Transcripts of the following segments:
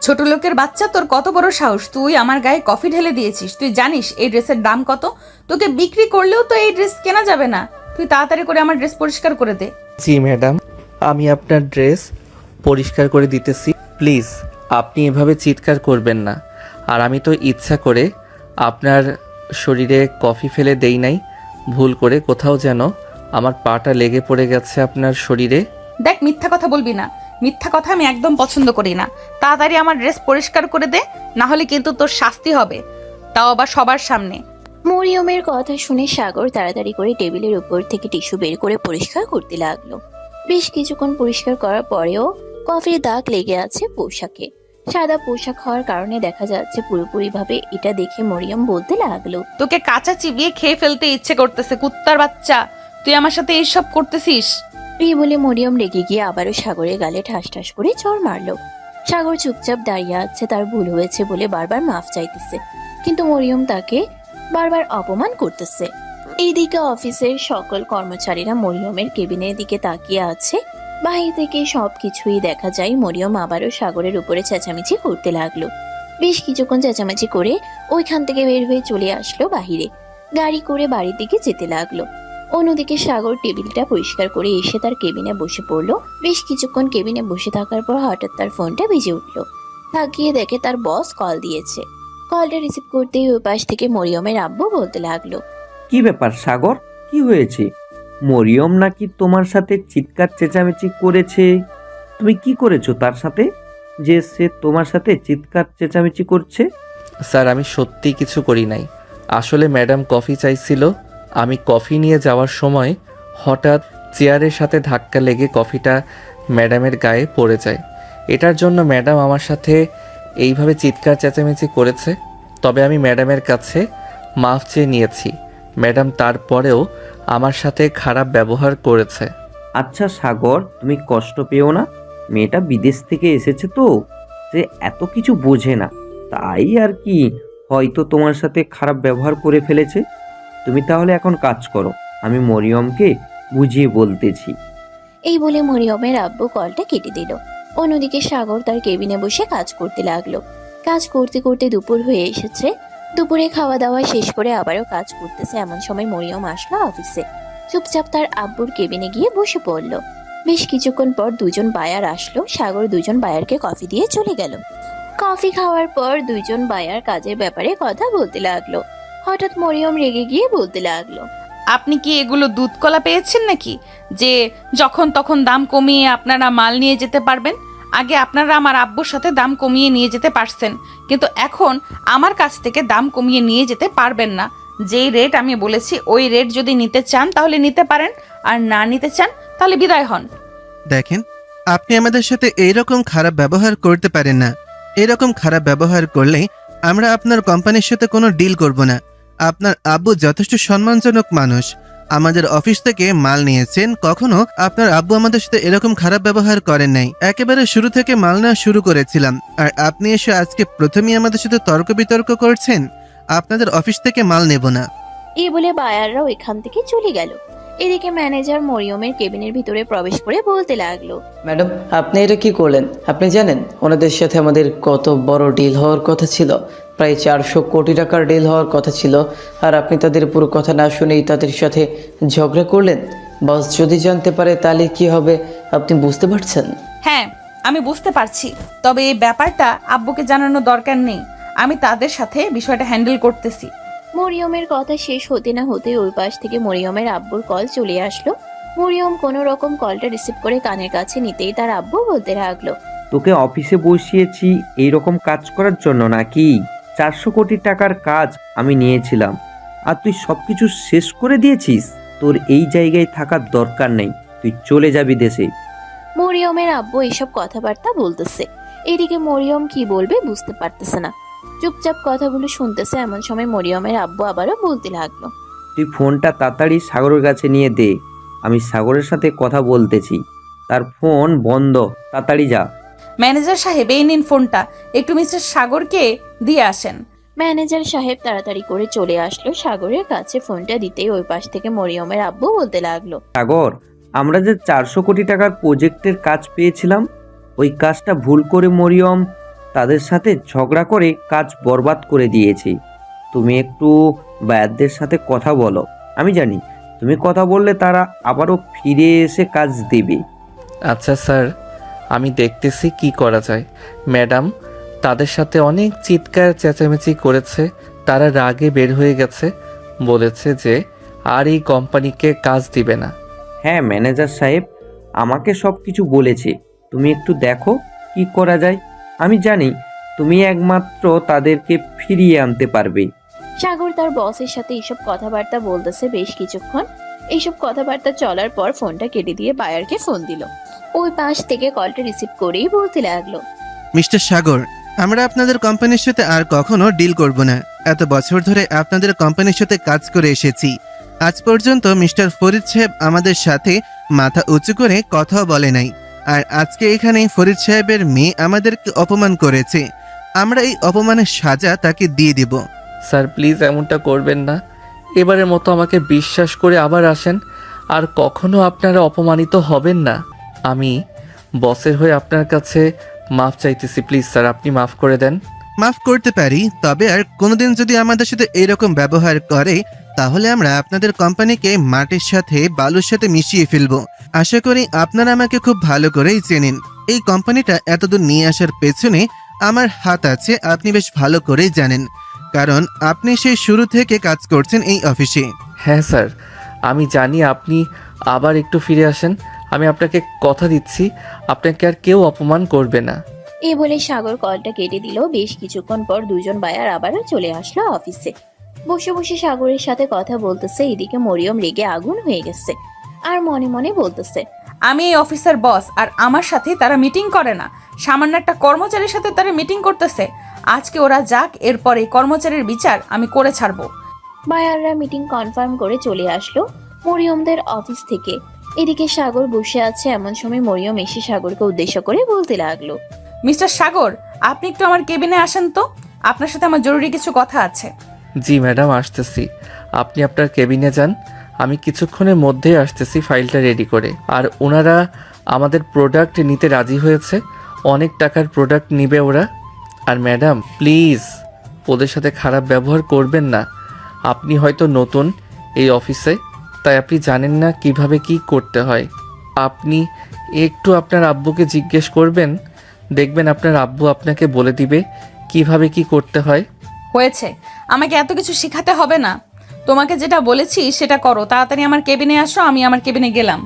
ছোট লোকের বাচ্চা, তোর কত বড় সাহস! তুই আমার গায়ে কফি ঢেলে দিয়েছিস। তুই জানিস এই ড্রেসের দাম কত? তোকে বিক্রি করলেও তো এই ড্রেস কেনা যাবে না। তুই তাড়াতাড়ি করে আমার ড্রেস পরিষ্কার করে দে। জি ম্যাডাম, আমি আপনার ড্রেস পরিষ্কার করে দিতেছি। প্লিজ আপনি এভাবে চিৎকার করবেন না। আর আমি তো ইচ্ছা করে আপনার শরীরে কফি ফেলে দেই নাই, ভুল করে কোথাও যেন আমার পাটা লেগে পড়ে গেছে আপনার শরীরে। দেখ, মিথ্যা কথা বলবি না। মিথ্যা কথা আমি একদম পছন্দ করি না। তাড়াতাড়ি আমার ড্রেস পরিষ্কার করে দে, না হলে কিন্তু তোর শাস্তি হবে, তাও আবার সবার সামনে। মরিয়মের কথা শুনে সাগর তাড়াতাড়ি করে টেবিলের উপর থেকে টিস্যু বের করে পরিষ্কার করতে লাগলো। বেশ কিছুক্ষণ পরিষ্কার করার পরেও কফির দাগ লেগে আছে পোশাকে। সাদা পোশাক হওয়ার কারণে দেখা যাচ্ছে পুরোপুরি ভাবে। এটা দেখে মরিয়ম বলতে লাগলো, তোকে কাঁচা চিবিয়ে খেয়ে ফেলতে ইচ্ছে করতেছে, কুত্তার বাচ্চা! তুই আমার সাথে এইসব করতেছিস? এই বলে মরিয়ম রেগে গিয়ে আবারও সাগরের গালে ঠাস ঠাস করে চড় মারলো। সাগর চুপচাপ দাঁড়িয়ে আছে, তার ভুল হয়েছে বলে বারবার মাফ চাইতেছে, কিন্তু মরিয়ম তাকে বারবার অপমান করতেছে। এইদিকে অফিসের সকল কর্মচারীরা মরিয়মের কেবিনের দিকে তাকিয়ে আছে। বাহির থেকে সবকিছুই দেখা যায়। মরিয়ম আবারও সাগরের উপরে চেঁচামেচি করতে লাগলো। বেশ কিছুক্ষণ চেঁচামেচি করে ওইখান থেকে বের হয়ে চলে আসলো বাহিরে। গাড়ি করে বাড়ির দিকে যেতে লাগলো। অন্যদিকে সাগর টেবিলটা পরিষ্কার করে এসে তার কেবিনে বসে পড়লো। বেশ কিছুক্ষণ কেবিনে বসে থাকার পর হঠাৎ তার ফোনটা বেজে উঠলো। তাকিয়ে দেখে তার বস কল দিয়েছে। কলটা রিসিভ করতেই ওই পাশ থেকে মরিয়মের আব্বু বলতে লাগলো, কি ব্যাপার সাগর, কি হয়েছে? মরিয়ম নাকি তোমার সাথে চিৎকার চেঁচামেচি করেছে? তুমি কি করেছো তার সাথে যে সে তোমার সাথে চিৎকার চেঁচামেচি করছে? স্যার, আমি সত্যি কিছু করি নাই। আসলে ম্যাডাম কফি চাইছিল। আমি কফি নিয়ে যাওয়ার সময় হঠাৎ চেয়ারের সাথে ধাক্কা লেগে কফিটা ম্যাডামের গায়ে পড়ে যায়। এটার জন্য ম্যাডাম আমার সাথে এইভাবে চিৎকার চেঁচামেচি করেছে। তবে আমি ম্যাডামের কাছে মাফ চেয়ে নিয়েছি। ম্যাডাম তারপরেও আমার সাথে খারাপ ব্যবহার করেছে। আচ্ছা সাগর, তুমি কষ্ট পেও না। মেয়েটা বিদেশ থেকে এসেছে তো, যে এত কিছু বোঝে না, তাই আর কি হয়তো তোমার সাথে খারাপ ব্যবহার করে ফেলেছে। তুমি তাহলে এখন কাজ করো, আমি মরিয়মকে বুঝিয়ে বলতেছি। এই বলে মরিয়মের আব্বু কলটা কেটে দিল। অন্যদিকে সাগর তার কেবিনে বসে কাজ করতে লাগলো। কাজ করতে করতে দুপুর হয়ে এসেছে। দুপুরে খাওয়া দাওয়া শেষ করে আবারও কাজ করতেছে। এমন সময় মরিয়ম আসলো অফিসে। চুপচাপ তার আব্বুর কেবিনে গিয়ে বসে পড়লো। বেশ কিছুক্ষণ পর দুজন বায়ার আসলো। সাগর দুজন বায়ারকে কফি দিয়ে চলে গেল। কফি খাওয়ার পর দুইজন বায়ার কাজের ব্যাপারে কথা বলতে লাগলো। হঠাৎ মরিয়ম রেগে গিয়ে বলতে লাগলো, আপনি কি এগুলো দুধ কলা পেয়েছেন নাকি, যে যখন তখন দাম কমিয়ে আপনারা মাল নিয়ে যেতে পারবেন? আগে আপনারা আমার আব্বুর সাথে দাম কমিয়ে নিয়ে যেতে পারছেন, কিন্তু এখন আমার কাছ থেকে দাম কমিয়ে নিয়ে যেতে পারবেন না। যেই রেট আমি বলেছি ওই রেট যদি নিতে চান তাহলে নিতে পারেন, আর না নিতে চান তাহলে বিদায় হন। দেখেন, আপনি আমাদের সাথে এইরকম খারাপ ব্যবহার করতে পারেন না। এরকম খারাপ ব্যবহার করলে আমরা আপনার কোম্পানির সাথে কোনো ডিল করব না। আপনার আব্বু যথেষ্ট সম্মানজনক মানুষ। আমাদের অফিস থেকে মাল নিয়েছেন, কখনো আপনার আব্বু আমাদের সাথে এরকম খারাপ ব্যবহার করেন নাই। একেবারে শুরু থেকে মাল নেওয়া শুরু করেছিলাম, আর আপনি এসে আজকে প্রথমেই আমাদের সাথে তর্ক বিতর্ক করছেন। আপনাদের অফিস থেকে মাল নেব না। এই বলে বায়াররা ওইখান থেকে চলে গেল। এদিকে ম্যানেজার মরিয়মের কেবিনের ভিতরে প্রবেশ করে বলতে লাগলো, ম্যাডাম, আপনি এটা কি করলেন? আপনি জানেন ওনাদের সাথে আমাদের কত বড় ডিল হওয়ার কথা ছিল? প্রায় 400 কোটি টাকার ডিল হওয়ার কথা ছিল, আর আপনি তাদের পুরো কথা না শুনেই তাদের সাথে ঝগড়া করলেন। বস যদি জানতে পারে তাহলে কি হবে আপনি বুঝতে পারছেন? হ্যাঁ, আমি বুঝতে পারছি, তবে এই ব্যাপারটা আব্বুকে জানানোর দরকার নেই। আমি তাদের সাথে বিষয়টা হ্যান্ডেল করতেছি। মরিয়মের কথা শেষ হতে না হতে ওই পাশ থেকে মরিয়মের আব্বুর কল চলে আসলো। মরিয়ম কোনো রকম কলটা রিসিভ করে কানের কাছে নিতেই তার আব্বু বলতে লাগলো, তোকে অফিসে বসিয়েছি এইরকম কাজ করার জন্য নাকি? 400 কোটি টাকার কাজ আমি নিয়েছিলাম, আর তুই সবকিছু শেষ করে দিয়েছিস। তোর এই জায়গায় থাকার দরকার নেই, তুই চলে যাবি দেশে। মরিয়মের আব্বু এসব কথাবার্তা বলতেছে। এদিকে মরিয়ম কি বলবে বুঝতে পারতেছে না, চুপচাপ কথাগুলো শুনতেছে। এমন সময় মরিয়মের আব্বু আবারও বলতে লাগলো, তুই ফোনটা তাড়াতাড়ি সাগরের কাছে নিয়ে দে, আমি সাগরের সাথে কথা বলতেছি। তার ফোন বন্ধ, তাড়াতাড়ি যা। ম্যানেজার সাহেব, এই নিন ফোনটা, একটু মিস্টার সাগরকে দিয়ে আসেন। ম্যানেজার সাহেব তাড়াতাড়ি করে চলে আসলো। সাগরের কাছে ফোনটা দিতেই ওই পাশ থেকে মরিয়মের আব্বু বলতে লাগলো, সাগর, আমরা যে 400 কোটি টাকার প্রজেক্টের কাজ পেয়েছিলাম, ওই কাজটা ভুল করে মরিয়ম তাদের সাথে ঝগড়া করে কাজ বরবাদ করে দিয়েছি। তুমি একটু বায়ারদের সাথে কথা বলো। আমি জানি তুমি কথা বললে তারা আবারও ফিরে এসে কাজ দেবে। আচ্ছা স্যার, আমি দেখতেছি কি করা যায়। ম্যাডাম তাদের সাথে অনেক চিৎকার চেঁচামেচি করেছে, তারা রাগে বের হয়ে গেছে, বলেছে যে আর এই কোম্পানিকে কাজ দিবে না। হ্যাঁ ম্যানেজার সাহেব আমাকে সব কিছু বলেছে। তুমি একটু দেখো কি করা যায়। আমি জানি তুমি একমাত্র তাদেরকে ফিরিয়ে আনতে পারবে। সাগর তার বসের সাথে এইসব কথাবার্তা বলতেছে বেশ কিছুক্ষণ। এইসব কথাবার্তা চলার পর ফোনটা কেটে দিয়ে বায়ারকে ফোন দিল। ওই পাশ থেকে কলটা রিসিভ করেই বলতে লাগলো, মিস্টার সাগর, আমরা আপনাদের কোম্পানির সাথে আর কখনো ডিল করব না। এত বছর ধরে আপনাদের কোম্পানির সাথে কাজ করে এসেছি। আজ পর্যন্ত মিস্টার ফরিদ সাহেব আমাদের সাথে মাথা উঁচু করে কথাও বলে নাই। আর আজকে এখানে ফরিদ সাহেবের মেয়ে আমাদেরকে অপমান করেছে। আমরা এই অপমানের সাজা তাকে দিয়ে দিব। স্যার প্লিজ এমনটা করবেন না। এবারের মতো আমাকে বিশ্বাস করে আবার আসেন, আর কখনো আপনারা অপমানিত হবেন না। আমি বসের হয়ে আপনার কাছে মাফ চাইতেছি। প্লিজ স্যার, আপনি মাফ করে দেন। মাফ করতে পারি, তবে আর কোনোদিন যদি আমাদের সাথে এইরকম ব্যবহার করে তাহলে আমরা আপনাদের কোম্পানিকে মাটির সাথে বালুর সাথে মিশিয়ে ফেলবো। আশা করি আপনারা আমাকে খুব ভালো করেই চেনেন। এই কোম্পানিটা এতদূর নিয়ে আসার পেছনে আমার হাত আছে, আপনি বেশ ভালো করেই জানেন, কারণ আপনি সেই শুরু থেকে কাজ করছেন এই অফিসে। হ্যাঁ স্যার, আমি জানি। আপনি আবার একটু ফিরে আসেন, আমি আপনাকে কথা দিচ্ছি আপনাকে আর কেউ অপমান করবে না। এই বলে সাগর কলটা কেটে দিল। বেশ কিছুক্ষণ পর দুজন বায়ার আবারও চলে আসলো অফিসে। বসে বসে সাগরের সাথে কথা বলতেছে। এদিকে মরিয়ম রেগে আগুন হয়ে গেছে আর মনে মনে বলতেছে, আমি এই অফিসের বস, আর আমার সাথে তারা মিটিং করে না। সামান্য একটা কর্মচারীর সাথে তারা মিটিং করতেছে। আজকে ওরা যাক, এরপর এই কর্মচারীর বিচার আমি করে ছাড়বো। বায়াররা মিটিং কনফার্ম করে চলে আসলো মরিয়মদের অফিস থেকে। এদিকে সাগর বসে আছে। এমন সময় মরিয়ম এসে সাগরকে উদ্দেশ্য করে বলতে লাগলো, মিস্টার সাগর, আপনি একটু আমার কেবিনে আসেন তো, আপনার সাথে আমার জরুরি কিছু কথা আছে। জি ম্যাডাম, আসতেছি। আপনি আপনার কেবিনে যান, আমি কিছুক্ষণের মধ্যেই আসতেছি ফাইলটা রেডি করে। আর ওনারা আমাদের প্রোডাক্ট নিতে রাজি হয়েছে, অনেক টাকার প্রোডাক্ট নিবে ওরা। আর ম্যাডাম প্লিজ ওদের সাথে খারাপ ব্যবহার করবেন না। আপনি হয়তো নতুন এই অফিসে, তাই আপনি জানেন না কিভাবে কি করতে হয়। আপনি একটু আপনার আব্বুকে জিজ্ঞেস করবেন, দেখবেন আপনার আব্বু আপনাকে বলে দিবে কিভাবে কি করতে হয়। হয়েছে, আমাকে এত কিছু শেখাতে হবে না। তোমাকে যেটা বলেছি সেটা করো। তাড়াতাড়ি আমার কেবিনে আসো। আমি আমার কেবিনে গেলাম।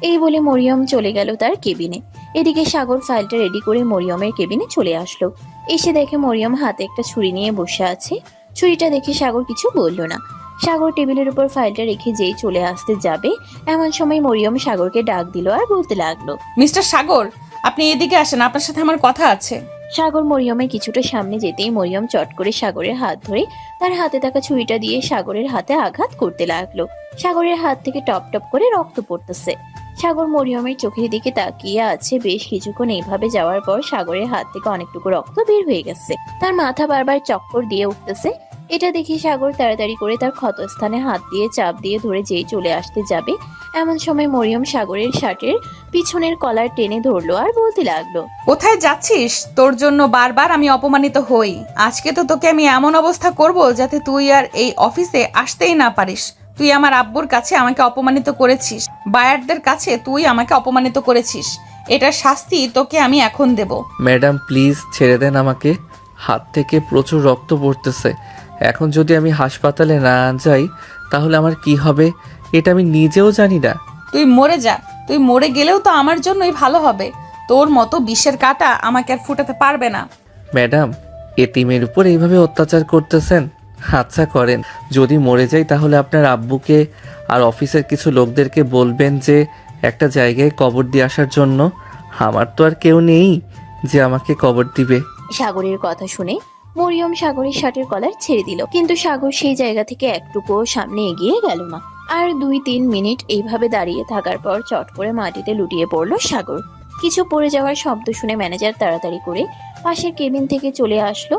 এই বলে মরিয়ম চলে গেল তার কেবিনে। এদিকে সাগর ফাইলটা রেডি করে মরিয়মের কেবিনে চলে আসলো। এসে দেখে মরিয়ম হাতে একটা ছুরি নিয়ে বসে আছে। ছুরিটা দেখে সাগর কিছু বলল না। সাগর টেবিলের উপর ফাইলটা রেখে যেই চলে আসতে যাবে, এমন সময় মরিয়ম সাগরকে ডাক দিল আর বলতে লাগলো, মিস্টার সাগর, আপনি এদিকে আসেন, আপনার সাথে আমার কথা আছে। সাগর মরিয়মের কিছুটা সামনে যেতেই মরিয়ম চট করে সাগরের হাত ধরে তার হাতে থাকা ছুরিটা দিয়ে সাগরের হাতে আঘাত করতে লাগলো। সাগরের হাত থেকে টপ টপ করে রক্ত পড়তেছে। সাগর মরিয়মের চোখের দিকে তাকিয়ে আছে। বেশ কিছুক্ষণ এইভাবে যাওয়ার পর সাগরের হাত থেকে অনেকটুকু রক্ত বের হয়ে গেছে। তার মাথা বারবার চক্কর দিয়ে উঠতেছে। এটা দেখে সাগর তাড়াতাড়ি করে তার ক্ষতস্থানে হাত দিয়ে চাপ দিয়ে ধরে যেই চলে আসতে যাবে, এমন সময় মরিয়ম সাগরের শার্টের পিছনের কলার টেনে ধরলো আর বলতে লাগলো, কোথায় যাচ্ছিস? তোর জন্য বারবার আমি অপমানিত হই। আজকে তো তোকে আমি এমন অবস্থা করব যাতে তুই আর এই অফিসে আসতেই না পারিস। তুই আমার আব্বুর কাছে আমাকে অপমানিত করেছিস, বায়ারদের কাছে তুই আমাকে অপমানিত করেছিস। এটার শাস্তি তোকে আমি এখন দেব। ম্যাডাম প্লিজ ছেড়ে দেন আমাকে, হাত থেকে প্রচুর রক্ত পড়তেছে। এখন যদি আমি হাসপাতালে না যাই তাহলে আমার কি হবে এটা আমি নিজেও জানি না। তুই মরে যা। তুই মরে গেলেও তো আমার জন্যই ভালো হবে। তোর মতো বিষের কাঁটা আমাকে আর ফুটাতে পারবে না। ম্যাডাম এতিমের উপর এইভাবে অত্যাচার করতেছেন? আচ্ছা করেন, যদি মরে যাই তাহলে আপনার আব্বুকে আর অফিসের কিছু লোকদেরকে বলবেন যে একটা জায়গায় কবর দিয়ে আসার জন্য। আমার তো আর কেউ নেই যে আমাকে কবর দিবে। সাগরের কথা শুনে মরিয়ম সাগরের শার্টের কলার ছেড়ে দিল, কিন্তু সাগর সেই জায়গা থেকে একটুকুও সামনে এগিয়ে গেল না। আর 2-3 মিনিট এইভাবে দাঁড়িয়ে থাকার পর চট করে মাটিতে লুটিয়ে পড়লো সাগর। কিছু পড়ে যাওয়ার শব্দ শুনে ম্যানেজার তাড়াতাড়ি করে পাশের কেবিন থেকে চলে আসলো।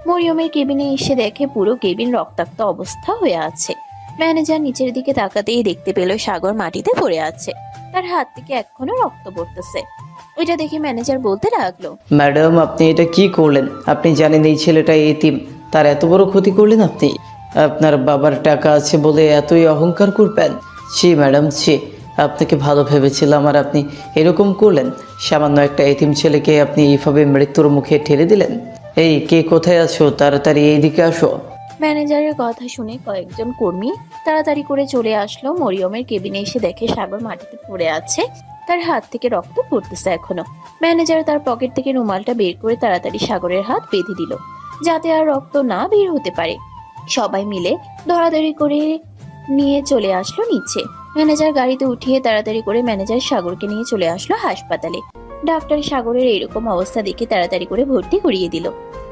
মরিয়মের কেবিনে এসে দেখে পুরো কেবিন রক্তাক্ত অবস্থা হয়ে আছে। ম্যানেজার নিচের দিকে তাকাতেই দেখতে পেল সাগর মাটিতে পড়ে আছে, তার হাত থেকে এখনো রক্ত পড়তেছে। ওইটা দেখে ম্যানেজার বলতে লাগলো, ম্যাডাম, আপনি এটা কি করলেন? আপনি জানেন এই ছেলেটা এতিম, তার এত বড় ক্ষতি করলেন আপনি? আপনার বাবার টাকা আছে বলে এতই অহংকার করবেন? ছি ম্যাডাম, ছি। আপনাকে ভালো ভেবেছিলাম আর আপনি এরকম করলেন। সামান্য একটা এতিম ছেলেকে আপনি এইভাবে মৃত্যুর মুখে ঠেলে দিলেন। এই, কে কোথায় আছো? তাড়াতাড়ি এইদিকে আসো। ম্যানেজারের কথা শুনে কয়েকজন কর্মী তাড়াতাড়ি করে চলে আসলো। মরিয়মের কেবিনে এসে দেখে সাগর মাটিতে পড়ে আছে, তার হাত থেকে রক্ত পড়তেছে এখনো। ম্যানেজার তার পকেট থেকে রুমালটা বের করে তাড়াতাড়ি সাগরের হাত বেঁধে দিল, যাতে আর রক্ত না বের হতে পারে। সবাই মিলে ধরাধরি করে নিয়ে চলে আসলো নিচে। ম্যানেজার গাড়িতে উঠিয়ে তাড়াতাড়ি করে ম্যানেজার সাগরকে নিয়ে চলে আসলো হাসপাতালে। ডাক্তার সাগরের এরকম অবস্থা দেখে তাড়াতাড়ি করে ভর্তি করিয়ে দিল।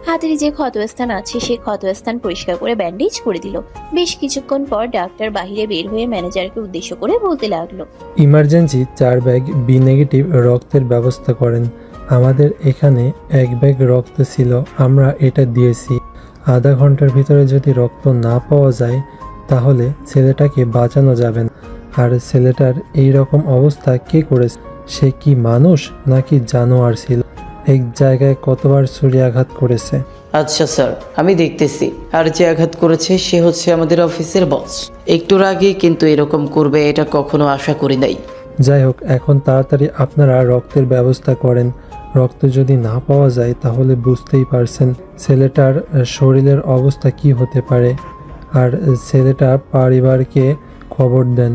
হাতের যে ক্ষতস্থান আছে সেই ক্ষতস্থান পরিষ্কার করে ব্যান্ডেজ করে দিল। বেশ কিছুক্ষণ পর ডাক্তার বাহিরে বের হয়ে ম্যানেজারকে উদ্দেশ্য করে বলতে লাগলো, ইমার্জেন্সি 4 ব্যাগ বি নেগেটিভ রক্তের ব্যবস্থা করেন। আমাদের এখানে 1 ব্যাগ রক্ত ছিল, আমরা এটা দিয়েছি। আধা ঘন্টার ভিতরে যদি রক্ত না পাওয়া যায় তাহলে ছেলেটাকে বাঁচানো যাবে না। আর ছেলেটার এই রকম অবস্থা কে করেছে? সে কি মানুষ নাকি জানোয়ার ছিল? এক জায়গায় কতবার ছুরি আঘাত করেছে। আচ্ছা স্যার, আমি দেখতেছি। আর যে আঘাত করেছে সে হচ্ছে আমাদের অফিসের বস। একটুর আগে কিন্তু এরকম করবে এটা কখনো আশা করি নাই। যাই হোক, এখন তাড়াতাড়ি আপনারা রক্তের ব্যবস্থা করেন। রক্ত যদি না পাওয়া যায় তাহলে বুঝতেই পারছেন ছেলেটার শরীরের অবস্থা কি হতে পারে। আর ছেলেটার পরিবারকে খবর দেন।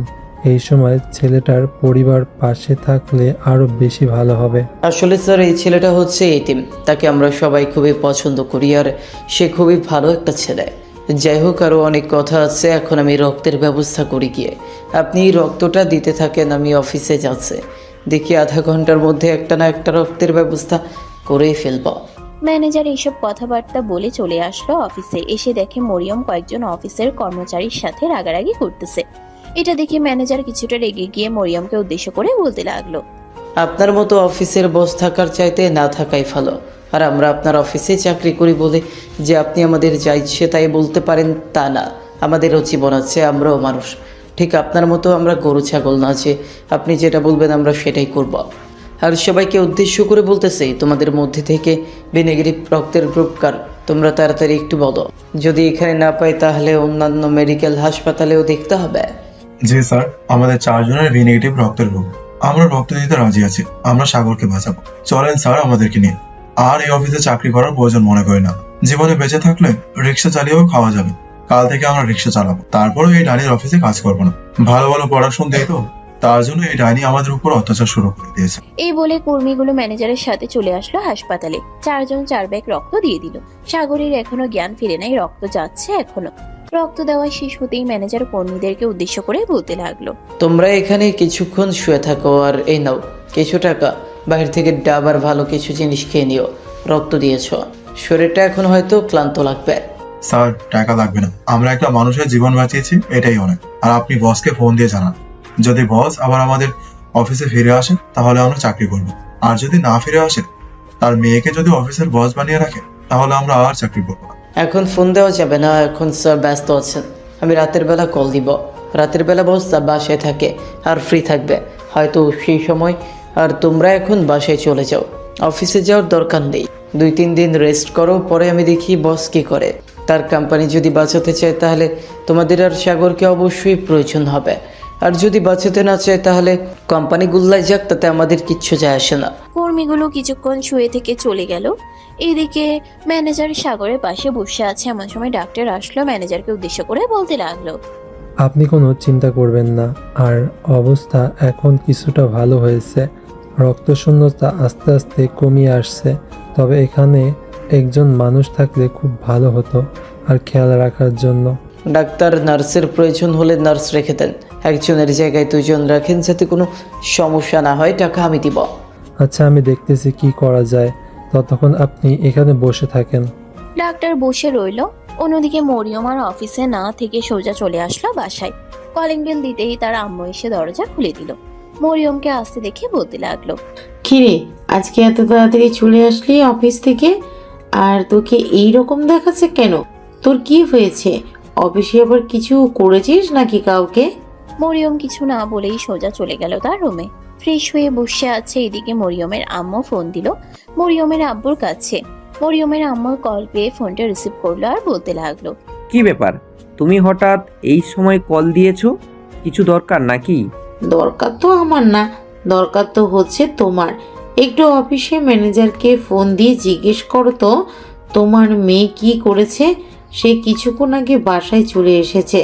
এই সময় ছেলেটার পরিবার পাশে থাকলে আরো বেশি ভালো হবে। আসলে স্যার, এই ছেলেটা হচ্ছে এতিম, তাকে আমরা সবাই খুবই পছন্দ করি আর সে খুবই ভালো একটা ছেলে। যাই হোক, আরও অনেক কথা আছে, এখন আমি রক্তের ব্যবস্থা করি গিয়ে। আপনি রক্তটা দিতে থাকেন, আমি অফিসে যাচ্ছি। দেখি আধা ঘন্টার মধ্যে একটা না একটা রক্তের ব্যবস্থা করেই ফেলব। ম্যানেজার এইসব কথাবার্তা বলে চলে আসলো অফিসে। এসে দেখে মরিয়ম কয়েকজন অফিসের কর্মচারীর সাথে রাগারাগি করতেছে। এটা দেখে ম্যানেজার কিছুটা রেগে গিয়ে মরিয়মকে উদ্দেশ্য করে বলতে লাগলো, আপনার মতো অফিসের বস থাকার চাইতে না থাকাই ভালো। আর আমরা আপনার অফিসে চাকরি করি বলে যে আপনি আমাদের যা ইচ্ছে তাই বলতে পারেন তা না। আমাদেরও জীবন আছে, আমরাও মানুষ। ঠিক আপনার মতো আমরা গরু ছাগল না যে আপনি যেটা বলবেন আমরা সেটাই করব। আর সবাইকে উদ্দেশ্য করে বলতেছি, তোমাদের মধ্যে থেকে বি নেগেটিভ রক্তের গ্রুপ কার, তোমরা তাড়াতাড়ি একটু বলো। যদি এখানে না পাই তাহলে অন্যান্য মেডিকেল হাসপাতালেও দেখতে হবে। জি স্যার, আমাদের 4 জনের বি নেগেটিভ রক্তের গ্রুপ। আমরা রক্ত দিতে রাজি আছি। আমরা সাগরকে বাঁচাবো। চলেন স্যার আমাদেরকে নিয়ে। আর এই অফিসে চাকরি করার প্রয়োজন মনে করি না। জীবনে বেঁচে থাকলে রিক্সা চালিয়েও খাওয়া যাবে। কাল থেকে আমরা রিক্সা চালাবো। তারপরেও এই ডাইনির অফিসে কাজ করবো না। ভালো ভালো পড়াশোনা দেয় তো, তার জন্য এই ডাইনি আমাদের উপর অত্যাচার শুরু করে দিয়েছে। এই বলে কর্মীগুলো ম্যানেজারের সাথে চলে আসলো হাসপাতালে। 4 জন 4 ব্যাগ রক্ত দিয়ে দিল। সাগরের এখনো জ্ঞান ফিরে নাই, রক্ত যাচ্ছে এখনো। রক্ত দেওয়া শেষ হতেই ম্যানেজার কর্মীদেরকে উদ্দেশ্য করে বলতে লাগলো, তোমরা এখানে কিছুক্ষণ শুয়ে থাকো আর এই নাও কিছু টাকা। বাইরে থেকে ডাবার ভালো কিছু জিনিস খেয়ে নিও। রক্ত দিয়েছ, শরীরটা এখন হয়তো ক্লান্ত লাগবে। স্যার, টাকা লাগবে না। আমরা একটা মানুষের জীবন বাঁচিয়েছি, এটাই অনেক। আর আপনি বসকে ফোন দিয়ে জানান, যদি বস আবার আমাদের অফিসে ফিরে আসে তাহলে আমরা চাকরি করব। আর যদি না ফিরে আসে, তার মেয়েকে যদি অফিসের বস বানিয়ে রাখে তাহলে আমরা আর চাকরি করবো না। এখন ফোন দেওয়া যাবে না, এখন স্যার ব্যস্ত আছেন। আমি রাতের বেলা কল দিব। রাতের বেলা বস বাসায় থাকে আর ফ্রি থাকবে হয়তো সেই সময়। আর তোমরা এখন বাসায় চলে যাও, অফিসে যাওয়ার দরকার নেই। 2-3 দিন রেস্ট করো, পরে আমি দেখি বস কি করে। তার কোম্পানি যদি বাঁচাতে চায় তাহলে তোমাদের আর সাগরকে অবশ্যই প্রয়োজন হবে। আর যদি বাঁচাতে না চায় তাহলে কোম্পানি গুল্লায় যাক, তাতে আমাদের কিচ্ছু যায় আসে না। কর্মীগুলো কিছুক্ষণ শুয়ে থেকে চলে গেল। এইদিকে ম্যানেজার সাগরের পাশে বসে আছে। এমন সময় ডাক্তার আসলো, ম্যানেজারকে উদ্দেশ্য করে বলতে লাগলো, আপনি কোনো চিন্তা করবেন না। আর অবস্থা এখন কিছুটা ভালো হয়েছে। রক্ত শূন্যতা আস্তে আস্তে কমিয়ে আসছে। তবে এখানে একজন মানুষ থাকলে খুব ভালো হতো আর খেয়াল রাখার জন্য। ডাক্তার, নার্সের প্রয়োজন হলে নার্স রেখে দেন। একজনের জায়গায় 2 জন রাখেন, যাতে কোনো সমস্যা না হয়। টাকা আমি দিব। আচ্ছা, আমি দেখতেছি কি করা যায়। ততক্ষণ আপনি এখানে বসে থাকেন। ডাক্তার বসে রইল। অন্যদিকে মরিয়ম আর অফিসে না থেকে সোজা চলে আসলো বাসায়। কলিং বেল দিতেই তার আম্মু এসে দরজা খুলে দিল। মরিয়মকে আসতে দেখে বলতে লাগলো, কিরে, আজকে এত তাড়াতাড়ি চলে আসলি অফিস থেকে? আর তোকে এই রকম দেখাচ্ছে কেন? তোর কি হয়েছে? অফিসে আবার কিছু করেছিস নাকি কাউকে? মরিয়ম কিছু না বলেই সোজা চলে গেল তার রুমে। ফ্রেশ হয়ে বসে আছে। এদিকে মরিয়মের আম্মু ফোন দিল মরিয়মের আব্বুর কাছে। মরিয়মের আম্মুর কল পেয়ে ফোনটা রিসিভ করলো আর বলতে লাগলো, কি ব্যাপার, তুমি হঠাৎ এই সময় কল দিয়েছো? কিছু দরকার নাকি? দরকার তো আমার না, দরকার তো হচ্ছে তোমার। একটু অফিসে ম্যানেজারকে ফোন দিয়ে জিজ্ঞেস করো তো তোমার মেয়ে কি করেছে। সে কিছুক্ষণ আগে বাসায় চলে এসেছে,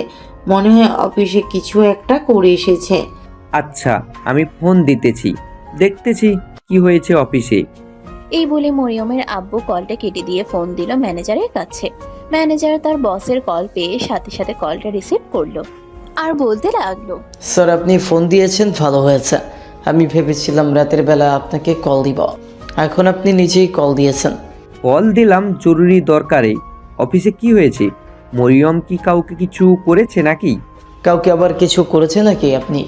মনে হয় অফিসে কিছু একটা করে এসেছে। আচ্ছা, আমি ফোন দিতেছি, দেখতেছি কি হয়েছে অফিসে। এই বলে মরিয়মের আব্বু কলটা কেটে দিয়ে ফোন দিল ম্যানেজারের কাছে। ম্যানেজার তার বসের কল পেয়ে সাথে সাথে কলটা রিসিভ করলো আর বলতে লাগলো, স্যার আপনি ফোন দিয়েছেন, ভালো হয়েছে। আমি ভেবেছিলাম রাতের বেলা আপনাকে কল দিব, এখন আপনি নিজেই কল দিয়েছেন। কল দিলাম জরুরি দরকারে। অফিসে কি হয়েছে? মরিয়ম কি কাউকে কিছু করেছে নাকি? কাউকে আবার কিছু করেছে নাকি আপনি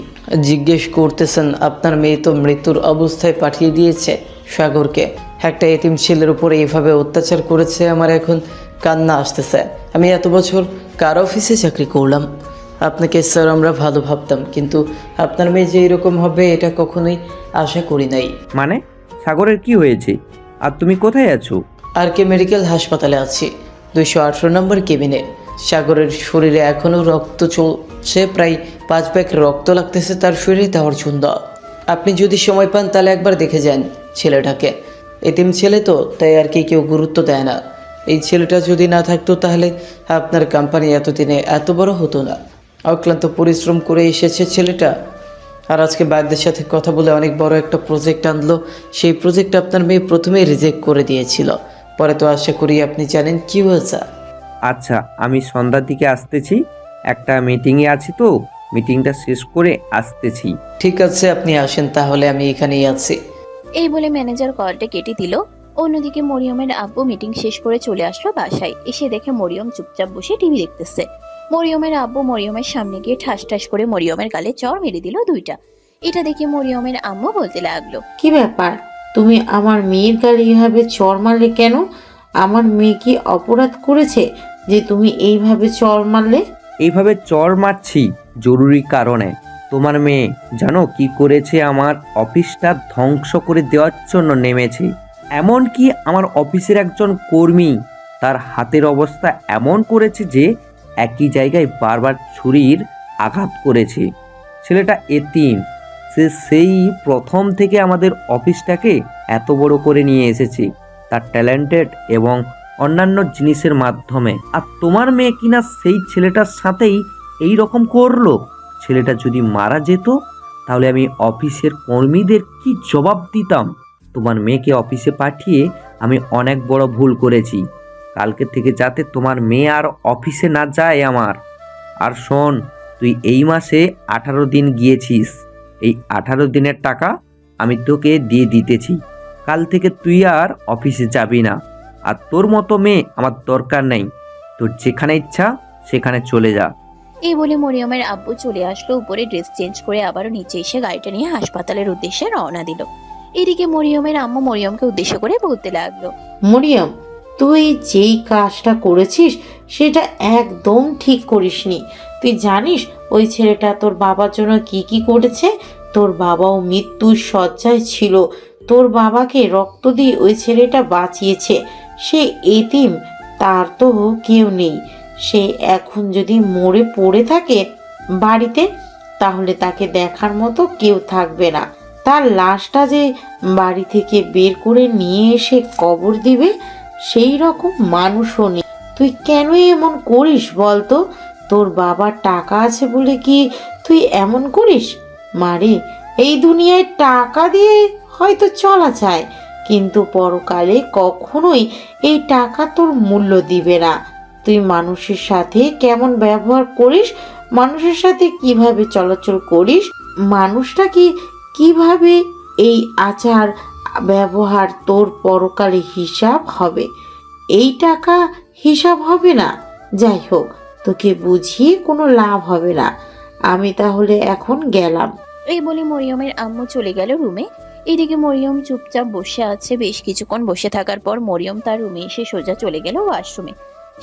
জিজ্ঞেস করতেছেন? আপনার মেয়ে তো মৃত্যুর অবস্থায় পাঠিয়ে দিয়েছে সাগরকে। একটা এতিম ছেলের উপরে এইভাবে অত্যাচার করেছে, আমার এখন কান্না আসতেছে। আমি এত বছর কার অফিসে চাকরি করলাম। আপনাকে স্যার আমরা ভালো ভাবতাম, কিন্তু আপনার মেয়ে যে এরকম হবে এটা কখনোই আশা করি নাই। মানে সাগরের কি হয়েছে? আর তুমি কোথায় আছো? আর কে মেডিকেল হাসপাতালে আছি, 218 নম্বর কেবিনে। সাগরের শরীরে এখনও রক্ত চলছে, প্রায় 5 ব্যাগ রক্ত লাগতেছে তার শরীরে দেওয়ার জন্য। আপনি যদি সময় পান তাহলে একবার দেখে যান ছেলেটাকে। এতিম ছেলে তো, তাই আর কি কেউ গুরুত্ব দেয় না। এই ছেলেটা যদি না থাকতো তাহলে আপনার কোম্পানি এতদিনে এত বড় হতো না। অক্লান্ত পরিশ্রম করে এসেছে ছেলেটা, আর আজকে বাগদের সাথে কথা বলে অনেক বড় একটা প্রজেক্ট আনলো। সেই প্রজেক্ট আপনার মেয়ে প্রথমেই রিজেক্ট করে দিয়েছিল, পরে তো আশা করি আপনি জানেন কি হয়েছে। আচ্ছা, আমি সন্ধ্যার দিকে আসতেছি, একটা মিটিংয়ে আছি তো, মিটিংটা শেষ করে আসতেছি। ঠিক আছে, আপনি আসেন তাহলে, আমি এখানেই আছি। এই বলে ম্যানেজার কলটা কেটে দিল। অন্যদিকে মরিয়মের আব্বু মিটিং শেষ করে চলে আসলো বাসায়। এসে দেখে মরিয়ম চুপচাপ বসে টিভি দেখতেছে। মরিয়মের আব্বু মরিয়মের সামনে গিয়ে ঠাস ঠাস করে মরিয়মের গালে চড় মেরে দিল 2টা। এটা দেখে মরিয়মের আম্মু বলতে লাগলো, কি ব্যাপার, তুমি আমার মেয়ের গালে এভাবে চড় মারলে কেন? আমার মেয়ে কি অপরাধ করেছে যে তুমি এইভাবে চড় মারলে? এইভাবে চড় মারছি জরুরি কারণে। তোমার মেয়ে জানো কি করেছে? আমার অফিসটা ধ্বংস করে দেওয়ার জন্য নেমেছে। এমনকি আমার অফিসের একজন কর্মী, তার হাতের অবস্থা এমন করেছে যে একই জায়গায় বারবার ছুরির আঘাত করেছে। ছেলেটা এতিম, সে সেই প্রথম থেকে আমাদের অফিসটাকে এত বড় করে নিয়ে এসেছে তার ট্যালেন্টেড এবং অন্যান্য জিনিসের মাধ্যমে। আর তোমার মেয়ে কিনা সেই ছেলেটার সাথেই এই রকম করলো। ছেলেটা যদি মারা যেত তাহলে আমি অফিসের কর্মীদের কি জবাব দিতাম? তোমার মেয়েকে অফিসে পাঠিয়ে আমি অনেক বড় ভুল করেছি। কালকে থেকে যাতে তোমার মেয়ে আর অফিসে না যায় আমার। আর শোন, তুই এই মাসে 18 দিন গিয়েছিস, এই 18 দিনের টাকা আমি তোকে দিয়ে দিতেছি। কাল থেকে তুই আর অফিসে যাবি না। আর তোর মতো মেয়ে আমার দরকার নেই, তোর যেখানে ইচ্ছা সেখানে চলে যা। এই বলে মরিয়মের আব্বু চলে আসলো উপরে, ড্রেস চেঞ্জ করে আবারও নিচে এসে গাড়িটা নিয়ে হাসপাতালের উদ্দেশ্যে রওনা দিল। এদিকে মরিয়মের আম্মু মরিয়মকে উদ্দেশ্য করে বলতে লাগলো, মরিয়ম, তুই যেই কাজটা করেছিস সেটা একদম ঠিক করিসনি। তুই জানিস ওই ছেলেটা তোর বাবার জন্য কি কি করেছে? তোর বাবাও মৃত্যুর শয্যায় ছিল, তোর বাবাকে রক্ত দিয়ে ওই ছেলেটা বাঁচিয়েছে। সে এতিম, তার তো কেউ নেই। সে এখন যদি মরে পড়ে থাকে বাড়িতে, তাহলে তাকে দেখার মতো কেউ থাকবে না। তার লাশটা যে বাড়ি থেকে বের করে নিয়ে এসে কবর দিবে, সেই রকম মানুষও নেই। তুই কেন এমন করিস বলতো? তোর বাবার টাকা আছে বলে কি তুই এমন করিস? মারে, এই দুনিয়ায় টাকা দিয়ে হয়তো চলা যায়, কিন্তু পরকালে কখনোই এই টাকা তোর মূল্য দিবে না। তুই মানুষের সাথে কেমন ব্যবহার করিস, মানুষের সাথে কিভাবে চলাচল করিস, মানুষটা কিভাবে এই আচার ব্যবহার তোর পরকালে হিসাব হবে। এই টাকা হিসাব হবে না। যাই হোক, তোকে বুঝিয়ে কোনো লাভ হবে না। আমি তাহলে এখন গেলাম। এই বলে মরিয়মের আম্মু চলে গেল রুমে। এদিকে মরিয়ম চুপচাপ বসে আছে। বেশ কিছুক্ষণ বসে থাকার পর মরিয়ম তার রুমে এসে সোজা চলে গেল ওয়াশরুমে।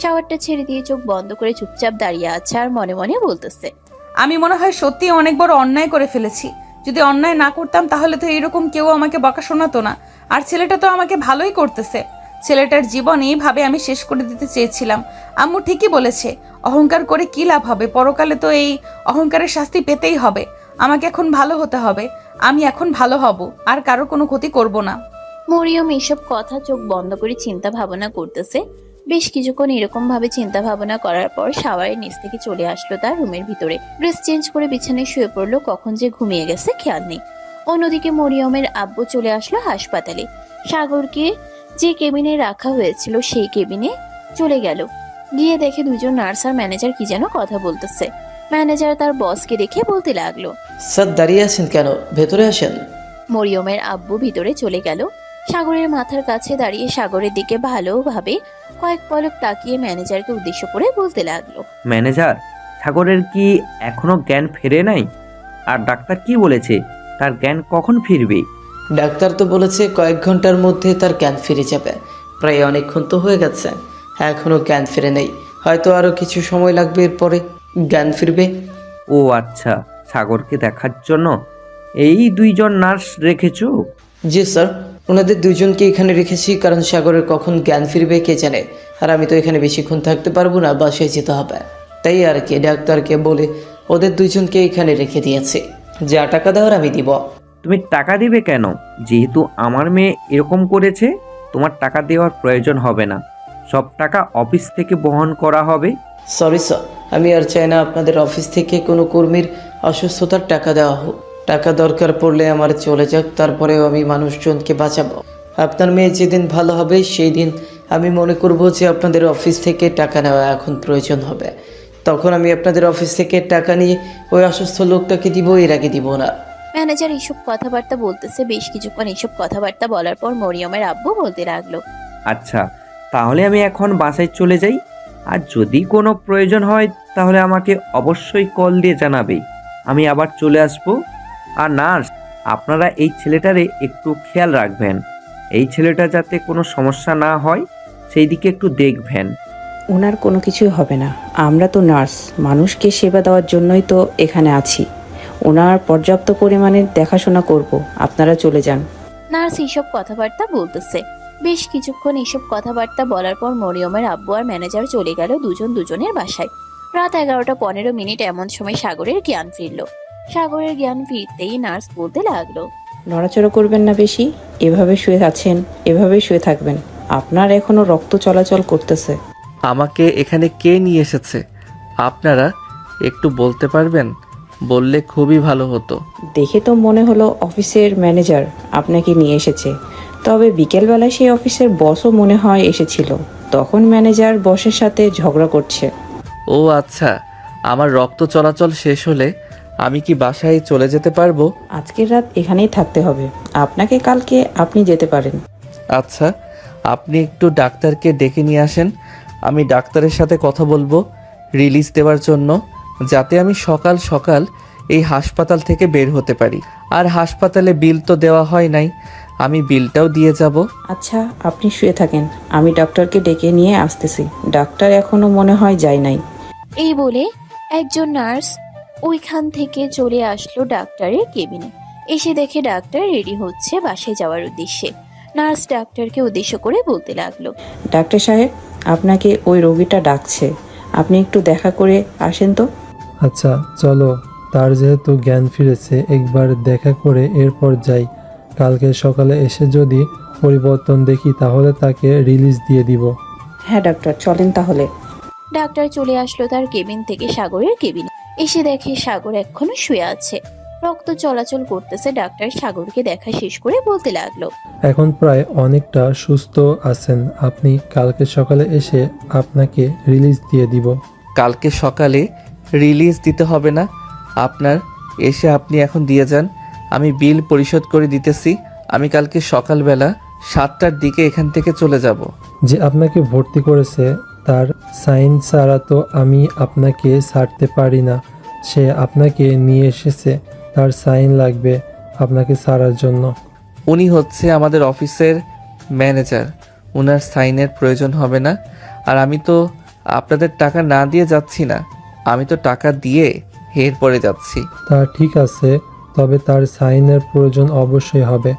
শাওয়ারটা ছেড়ে দিয়ে চোখ বন্ধ করে চুপচাপ দাঁড়িয়ে আছে আর মনে মনে বলতেছে, আমি মনে হয় সত্যি অনেক বড় অন্যায় করে ফেলেছি। যদি অন্যায় না করতাম তাহলে তো এরকম কেউ আমাকে বকা শোনাতো না। আর ছেলেটা তো আমাকে ভালোই করতেছে। ছেলেটার জীবন এইভাবে আমি শেষ করে দিতে চেয়েছিলাম। আম্মু ঠিকই বলেছে, অহংকার করে কি লাভ হবে, পরকালে তো এই অহংকারের শাস্তি পেতেই হবে। আমাকে এখন ভালো হতে হবে, আমি এখন ভালো হব, আর কারো কোনো ক্ষতি করব না। মরিয়ম এসব কথা চোখ বন্ধ করে চিন্তা ভাবনা করতেছে। বেশ কিছুক্ষণ এরকম ভাবে চিন্তা ভাবনা করার পর শাওয়ারের নিচ থেকে চলে আসলো তার রুমের ভিতরে। ড্রেস চেঞ্জ করে বিছানায় শুয়ে পড়লো। কখন যে ঘুমিয়ে গেছে খেয়াল নেই। অন্যদিকে মরিয়মের আব্বু চলে আসলো হাসপাতালে। সাগরকে যে কেবিনে রাখা হয়েছিল সেই কেবিনে চলে গেল। গিয়ে দেখে দুজন নার্স আর ম্যানেজার কি যেন কথা বলতেছে। ম্যানেজার তার বসকে দেখে বলতে লাগলো, স্যার দাঁড়িয়ে আছেন কেন? ভেতরে আসেন। মরিয়মের আব্বু ভিতরে চলে গেল। সাগরের মাথার কাছে দাঁড়িয়ে সাগরের দিকে ভালোভাবে কয়েক পলক তাকিয়ে ম্যানেজারকে উদ্দেশ্য করে বলতে লাগলো, ম্যানেজার, সাগরের কি এখনো জ্ঞান ফেরে নাই? আর ডাক্তার কি বলেছে, তার জ্ঞান কখন ফিরবে? ডাক্তার তো বলেছে কয়েক ঘন্টার মধ্যে তার জ্ঞান ফিরে যাবে। প্রায় অনেকক্ষণ তো হয়ে গেছে, এখনও জ্ঞান ফিরে নেই। হয়তো আরও কিছু সময় লাগবে, এরপরে জ্ঞান ফিরবে। ও আচ্ছা, সাগরকে দেখার জন্য এই দুইজন নার্স রেখেছো? জি স্যার, ওনাদের দুজনকে এখানে রেখেছি কারণ সাগরের কখন জ্ঞান ফিরবে কে জানে। আর আমি তো এখানে বেশিক্ষণ থাকতে পারবো না, বাসায় যেতে হবে। তাই আর কি ডাক্তারকে বলে ওদের দুজনকে এখানে রেখে দিয়েছি। যা টাকা দেওয়ার আমি দিব। তুমি টাকা দিবে কেন? যেহেতু আমার মেয়ে এরকম করেছে, তোমার টাকা দেওয়ার প্রয়োজন হবে না। সব টাকা অফিস থেকে বহন করা হবে। সরি স্যার, আমি আর চাই না আপনাদের অফিস থেকে কোনো কর্মীর অসুস্থতার টাকা দেওয়া হোক। টাকা দরকার পড়লে আমার চলে যাক, তারপরেও আমি মানুষজনকে বাঁচাবো। আপনার মেয়ে যেদিন ভালো হবে সেই দিন আমি মনে করব যে আপনাদের অফিস থেকে টাকা নেওয়া এখন প্রয়োজন হবে। তখন আমি আপনাদের অফিস থেকে টাকা নিয়ে ওই অসুস্থ লোকটাকে দিব, এর আগে দিব না। ম্যানেজার এইসব কথাবার্তা বলতেছে। বেশ কিছুক্ষণ এইসব কথাবার্তা বলার পর মরিয়মের আব্বু বলতে লাগলো, আচ্ছা, তাহলে আমি এখন বাসায় চলে যাই। আর যদি কোনো প্রয়োজন হয় তাহলে আমাকে অবশ্যই কল দিয়ে জানাবে, আমি আবার চলে আসব। আর নার্স, আপনারা এই ছেলেটারে একটু খেয়াল রাখবেন। এই ছেলেটা যাতে কোনো সমস্যা না হয় সেই দিকে একটু দেখবেন। ওনার কোনো কিছুই হবে না। আমরা তো নার্স, মানুষকে সেবা দেওয়ার জন্যই তো এখানে আছি। ওনার পর্যাপ্ত পরিমাণে দেখাশোনা করব, আপনারা চলে যান। নার্স এইসব কথাবার্তা বলতেছে। বেশ কিছুক্ষণ এইসব কথাবার্তা বলার পর মরিয়মের আব্বু আর ম্যানেজার চলে গেল দুজন দুজনের বাসায়। রাত 11:15 এমন সময় সাগরের জ্ঞান ফিরল। সাগরের জ্ঞান ফিরতেই নার্স বলতে লাগলো, নড়াচড়া করবেন না বেশি, এভাবে শুয়ে আছেন, এভাবে শুয়ে থাকবেন। আপনার এখনও রক্ত চলাচল করতেছে। আমাকে এখানে কে নিয়ে এসেছে আপনারা একটু বলতে পারবেন? বললে খুবই ভালো হতো। দেখে তো মনে হলো অফিসের ম্যানেজার আপনাকে নিয়ে এসেছে। তবে বিকেলবেলায় সেই অফিসের বসও মনে হয় এসেছিল, তখন ম্যানেজার বসের সাথে ঝগড়া করছে। ও আচ্ছা, আমার রক্ত চলাচল শেষ হলে আমি কি বাসায় চলে যেতে পারবো? আজকের রাত এখানেই থাকতে হবে আপনাকে, কালকে আপনি যেতে পারেন। আচ্ছা, আপনি একটু ডাক্তারকে ডেকে নিয়ে আসেন। আমি ডাক্তারের সাথে কথা বলবো রিলিজ দেওয়ার জন্য, যাতে আমি সকাল সকাল এই হাসপাতাল থেকে বের হতে পারি। আর হাসপাতালে বিল তো দেওয়া হয় নাই, আমি বিলটাও দিয়ে যাব। আচ্ছা, আপনি শুয়ে থাকেন, আমি ডক্টরকে ডেকে নিয়ে আসতেছি। ডাক্তার এখনো মনে হয় যায় নাই। এই বলে একজন নার্স ওইখান থেকে চলে আসলো ডাক্তারের কেবিনে। এসে দেখে ডাক্তার রেডি হচ্ছে বাসায় যাওয়ার উদ্দেশ্যে। নার্স ডাক্তারকে উদ্দেশ্য করে বলতে লাগলো, ডাক্তার সাহেব, আপনাকে ওই রোগীটা ডাকছে, আপনি একটু দেখা করে আসেন তো। আচ্ছা চলো, তার যেহেতু জ্ঞান ফিরেছে একবার দেখা করে এরপর যাই। কালকে সকালে এসে যদি পরিবর্তন দেখি তাহলে তাকে রিলিজ দিয়ে দিব। হ্যাঁ ডাক্তার, চলেন তাহলে। ডাক্তার চলে আসলো তার কেবিন থেকে সাগরের কেবিনে। এসে দেখে সাগর এখনো শুয়ে আছে, রক্ত চলাচল করতেছে। ডাক্তার সাগরকে দেখা শেষ করে বলতে লাগলো, এখন প্রায় অনেকটা সুস্থ আছেন আপনি। কালকে সকালে এসে আপনাকে রিলিজ দিয়ে দিব। কালকে সকালে রিলিজ দিতে হবে না আপনার, এসে আপনি এখন দিয়ে যান, আমি বিল পরিশোধ করে দিতেছি। আমি কালকে সকালবেলা 7টার দিকে এখান থেকে চলে যাব। যে আপনাকে ভর্তি করেছে তার সাইন ছাড়া তো আমি আপনাকে ছাড়তে পারি না। সে আপনাকে নিয়ে এসেছে, তার সাইন লাগবে আপনাকে ছাড়ার জন্য। উনি হচ্ছে আমাদের অফিসের ম্যানেজার, ওনার সাইনের প্রয়োজন হবে না। আর আমি তো আপনাদের টাকা না দিয়ে যাচ্ছি না, আমি তো টাকা দিয়ে এরপরে যাচ্ছি। তা ঠিক আছে, তবে তার সাইনের প্রয়োজন অবশ্যই হবে।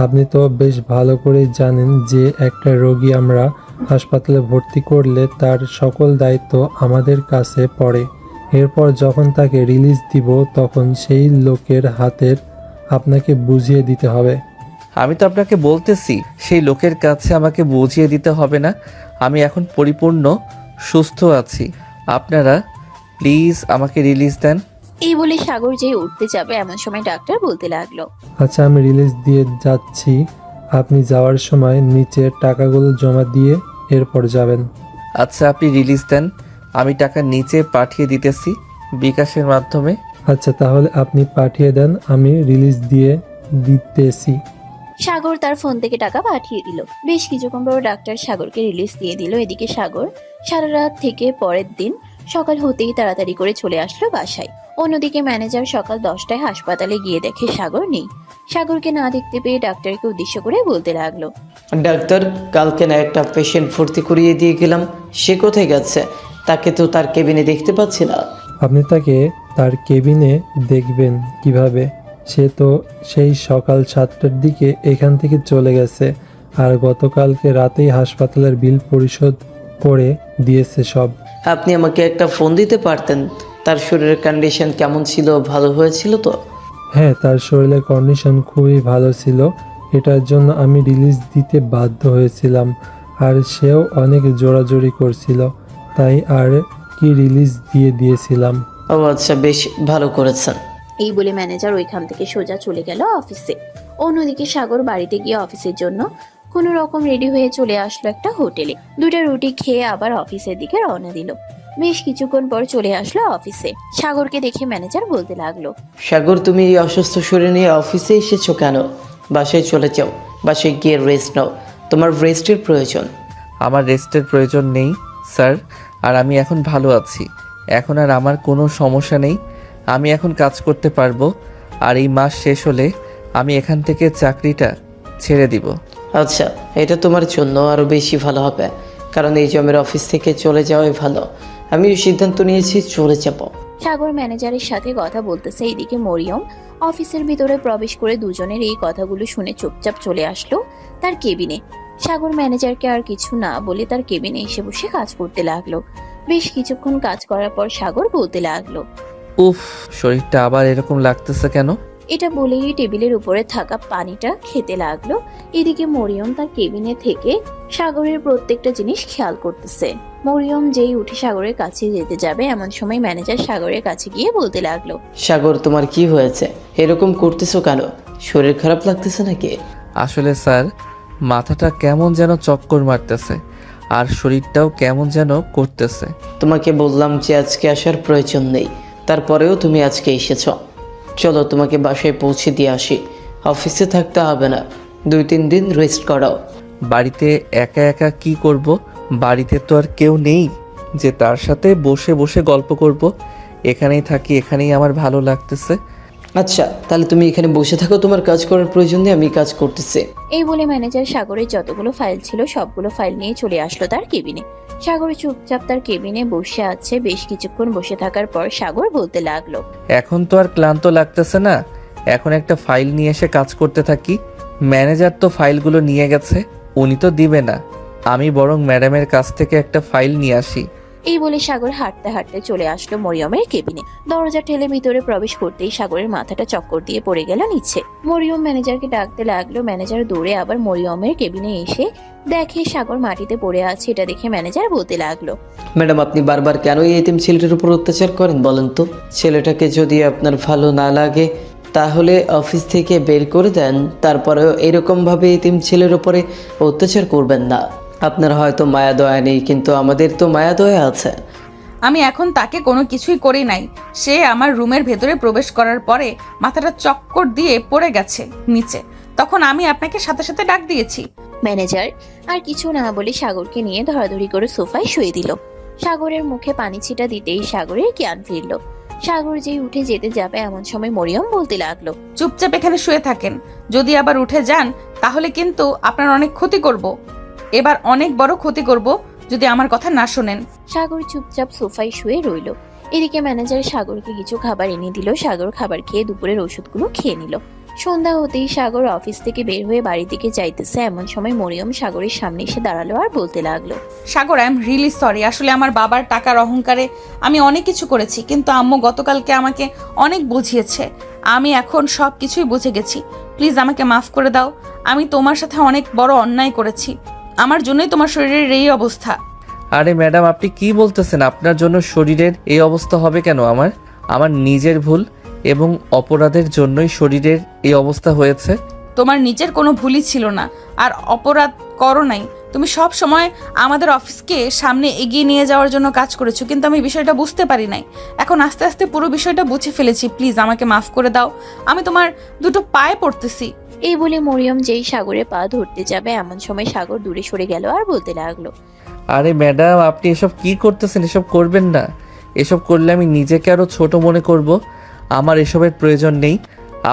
আপনি তো বেশ ভালো করেই জানেন যে একটা রোগী আমরা হাসপাতালে ভর্তি করলে তার সকল দায়িত্ব আমাদের কাছে পড়ে। এরপর যখন তাকে রিলিজ দিব তখন সেই লোকের হাতের আপনাকে বুঝিয়ে দিতে হবে। আমি তো আপনাকে বলতেছি সেই লোকের কাছে আমাকে বুঝিয়ে দিতে হবে না। আমি এখন পরিপূর্ণ সুস্থ আছি। আপনারা প্লিজ আমাকে রিলিজ দেন। এই বলে সাগর যেই উঠতে যাবে এমন সময় ডাক্তার বলতে লাগলো, আচ্ছা, আমি রিলিজ দিয়ে যাচ্ছি। আপনি যাওয়ার সময় নিচের টাকাগুলো জমা দিয়ে এরপর যাবেন। আচ্ছা, আপনি রিলিজ দেন, আমি টাকা নিচে পাঠিয়ে দিতেছি বিকাশের মাধ্যমে। আচ্ছা, তাহলে আপনি পাঠিয়ে দেন, আমি রিলিজ দিয়ে দিতেছি। সাগর তার ফোন থেকে টাকা পাঠিয়ে দিল। বেশ কিছুক্ষণ পর ডাক্তার সাগরকে রিলিজ দিয়ে দিল। এদিকে সাগর সারা রাত থেকে পরের দিন সকাল হতেই তাড়াতাড়ি করে চলে আসলো বাসায়। অন্যদিকে ম্যানেজার সকাল 10টায় হাসপাতালে গিয়ে দেখে সাগর নেই। সাগরকে না দেখতে পেয়ে ডাক্তারকে উদ্দেশ্য করে বলতে লাগলো, ডাক্তার, কালকে না একটা পেশেন্ট ভর্তি করিয়ে দিয়ে গেলাম, সে কোথায় গেছে? তাকে তো তার কেবিনে দেখতে পাচ্ছি না। আপনি তাকে তার কেবিনে দেখবেন কিভাবে? সে তো সেই সকাল 7টার দিকে এখান থেকে চলে গেছে, আর গতকালকে রাতেই হাসপাতালের বিল পরিশোধ করে দিয়েছে সব। আপনি আমাকে একটা ফোন দিতে পারতেন। তার শরীরের কন্ডিশন কেমন ছিল? ভালো হয়েছিল তো? হ্যাঁ, তার শরীরের কন্ডিশন খুবই ভালো ছিল। এটার জন্য আমি রিলিজ দিতে বাধ্য হয়েছিলাম, আর সেও অনেক জোরাজোরি করছিল, তাই আর কি রিলিজ দিয়ে দিয়েছিলাম। ও আচ্ছা, বেশ ভালো করেছেন। এই বলে ম্যানেজার ওইখান থেকে সোজা চলে গেল অফিসে। অন্যদিকে সাগর বাড়িতে গিয়ে অফিসের জন্য কোনো রকম রেডি হয়ে চলে আসলো একটা হোটেলে। 2টা রুটি খেয়ে আবার অফিসের দিকে রওনা দিল। বেশ কিছুক্ষণ পর চলে আসলো অফিসে। সাগরকে দেখে ম্যানেজার বলতে লাগলো, সাগর, তুমি এই অসুস্থ শরীর নিয়ে অফিসে এসেছো কেন? বাসায় চলে যাও, বাসায় গিয়ে রেস্ট নাও, তোমার রেস্টের প্রয়োজন। আমার রেস্টের প্রয়োজন নেই স্যার, আর আমি এখন ভালো আছি। এখন আর আমার কোনো সমস্যা নেই, আমি এখন কাজ করতে পারবো। আর এই মাস শেষ হলে আমি এখান থেকে চাকরিটা ছেড়ে দিব। আচ্ছা, এটা তোমার জন্য আরও বেশি ভালো হবে, কারণ এই জমের অফিস থেকে চলে যাওয়াই ভালো। আমিও সিদ্ধান্ত নিয়েছি, চলে যাব। সাগর ম্যানেজারের সাথে কথা বলতেছে। এইদিকে মরিয়ম অফিসের ভিতরে প্রবেশ করে দুজনের এই কথাগুলো শুনে চুপচাপ চলে আসলো তার কেবিনে। সাগর ম্যানেজারকে আর কিছু না বলে তার কেবিনে এসে বসে কাজ করতে লাগলো। বেশ কিছুক্ষণ কাজ করার পর সাগর বলতে লাগলো, উফ, শরীরটা আবার এরকম লাগতেছে কেন? এটা বলেই টেবিলের উপরে থাকা পানিটা খেতে লাগলো। এদিকে মরিয়ম তার কেবিনে থেকে সাগরের প্রত্যেকটা জিনিস খেয়াল করতেছে। মরিয়ম যেই উঠে সাগরের কাছে যেতে যাবে এমন সময় ম্যানেজার সাগরের কাছে গিয়ে বলতে লাগলো, সাগর, তোমার কি হয়েছে? এরকম করতেছো কেন? শরীর খারাপ লাগতেছে নাকি? আসলে স্যার, মাথাটা কেমন যেন চক্কর মারতেছে, আর শরীরটাও কেমন যেন করতেছে। তোমাকে বললাম যে আজকে আসার প্রয়োজন নেই, তারপরেও তুমি আজকে এসেছো। চলো, তোমাকে বাসায় পৌঁছে দিয়ে আসি। অফিসে থাকতে হবে না, 2-3 দিন রেস্ট করাও। বাড়িতে একা একা কি করব? বাড়িতে তো আর কেউ নেই যে তার সাথে বসে বসে গল্প করব। এখানেই থাকি, এখানেই আমার ভালো লাগতেছে। আচ্ছা, তাহলে তুমি এখানে বসে থাকো, তোমার কাজ করার প্রয়োজন নেই, আমি কাজ করতেছি। এই বলে ম্যানেজার সাগরের যতগুলো ফাইল ছিল সবগুলো ফাইল নিয়ে চলে আসলো তার কেবিনে। সাগর চুপচাপ তার কেবিনে বসে আছে। বেশ কিছুক্ষণ বসে থাকার পর সাগর বলতে লাগলো, এখন তো আর ক্লান্ত লাগতেছে না, এখন একটা ফাইল নিয়ে এসে কাজ করতে থাকি। ম্যানেজার তো ফাইলগুলো নিয়ে গেছে, উনি তো দিবে না। আমি বরং ম্যাডামের কাছ থেকে একটা ফাইল নিয়ে আসি। এই বলে সাগর হাঁটতে হাঁটতে চলে আসলো মরিয়মের কেবিনে। দরজা ঠেলে ভিতরে প্রবেশ করতেই সাগরের মাথাটা চক্কর দিয়ে পড়ে গেল নিচে। মরিয়ম ম্যানেজারকে ডাকতে লাগলো। ম্যানেজার দৌড়ে আবার মরিয়মের কেবিনে এসে দেখে সাগর মাটিতে পড়ে আছে। এটা দেখে ম্যানেজার বলতে লাগলো, ম্যাডাম, আপনি বারবার কেন এই এতিম ছেলেটার উপর অত্যাচার করেন বলেন তো? ছেলেটাকে যদি আপনার ভালো না লাগে তাহলে অফিস থেকে বের করে দেন, তারপরেও এরকমভাবে এতিম ছেলের উপরে অত্যাচার করবেন না। আপনার হয়তো মায়া দয়া নেই, কিন্তু আমাদের তো মায়া দয়া আছে। আমি এখন তাকে কোনো কিছুই করি নাই। সে আমার রুমের ভেতরে প্রবেশ করার পরে মাথাটা চক্কর দিয়ে পড়ে গেছে নিচে, তখন আমি আপনাকে সাথে সাথে ডাক দিয়েছি। ম্যানেজার আর কিছু না বলে সাগরকে নিয়ে ধরাধরি করে সোফায় শুয়ে দিল। সাগরের মুখে পানি ছিটা দিতেই সাগরের জ্ঞান ফিরল। সাগর যেই উঠে যেতে যাবে এমন সময় মরিয়ম বলতে লাগলো, চুপচাপ এখানে শুয়ে থাকেন, যদি আবার উঠে যান তাহলে কিন্তু আপনার অনেক ক্ষতি করব। এবার অনেক বড় ক্ষতি করব যদি আমার কথা না শোনেন। সাগর চুপচাপ সোফায় শুয়ে রইল। এদিকে ম্যানেজার সাগরকে কিছু খাবার এনে দিল। সাগর খাবার খেয়ে দুপুরের ওষুধগুলো খেয়ে নিল। সন্ধ্যা হতেই সাগর অফিস থেকে বের হয়ে বাড়ির দিকে যাইতেছে। এমন সময় মরিয়ম সাগরের সামনে এসে দাঁড়ালো আর বলতে লাগলো, সাগর, আই এম রিয়েলি সরি। আসলে আমার বাবার টাকার অহংকারে আমি অনেক কিছু করেছি, কিন্তু আম্মু গতকালকে আমাকে অনেক বুঝিয়েছে। আমি এখন সব কিছুই বুঝে গেছি। প্লিজ আমাকে মাফ করে দাও। আমি তোমার সাথে অনেক বড় অন্যায় করেছি। আমার জন্যই তোমার শরীরের এই অবস্থা। আরে ম্যাডাম, আপনি কি বলতেছেন? আপনার জন্য শরীরের এই অবস্থা হবে কেন? আমার নিজের ভুল এবং অপরাধের জন্যই শরীরের এই অবস্থা হয়েছে। তোমার নিজের কোনো ভুলই ছিল না, আর অপরাধ করো নাই। তুমি সব সময় আমাদের অফিসকে সামনে এগিয়ে নিয়ে যাওয়ার জন্য কাজ করেছো, কিন্তু আমি বিষয়টা বুঝতে পারি নাই। এখন আস্তে আস্তে পুরো বিষয়টা বুঝে ফেলেছি। প্লিজ আমাকে মাফ করে দাও। আমি তোমার দুটো পায়ে পড়তেছি। এই বলে মরিয়ম যেই সাগরের পা ধরতে যাবে, এমন সময় সাগর দূরে সরে গেল আর বলতে লাগলো, আরে ম্যাডাম, আপনি এসব কি করতেছেন? এসব করবেন না। এসব করলে আমি নিজেকে আরও ছোট মনে করব। আমার এসবের প্রয়োজন নেই।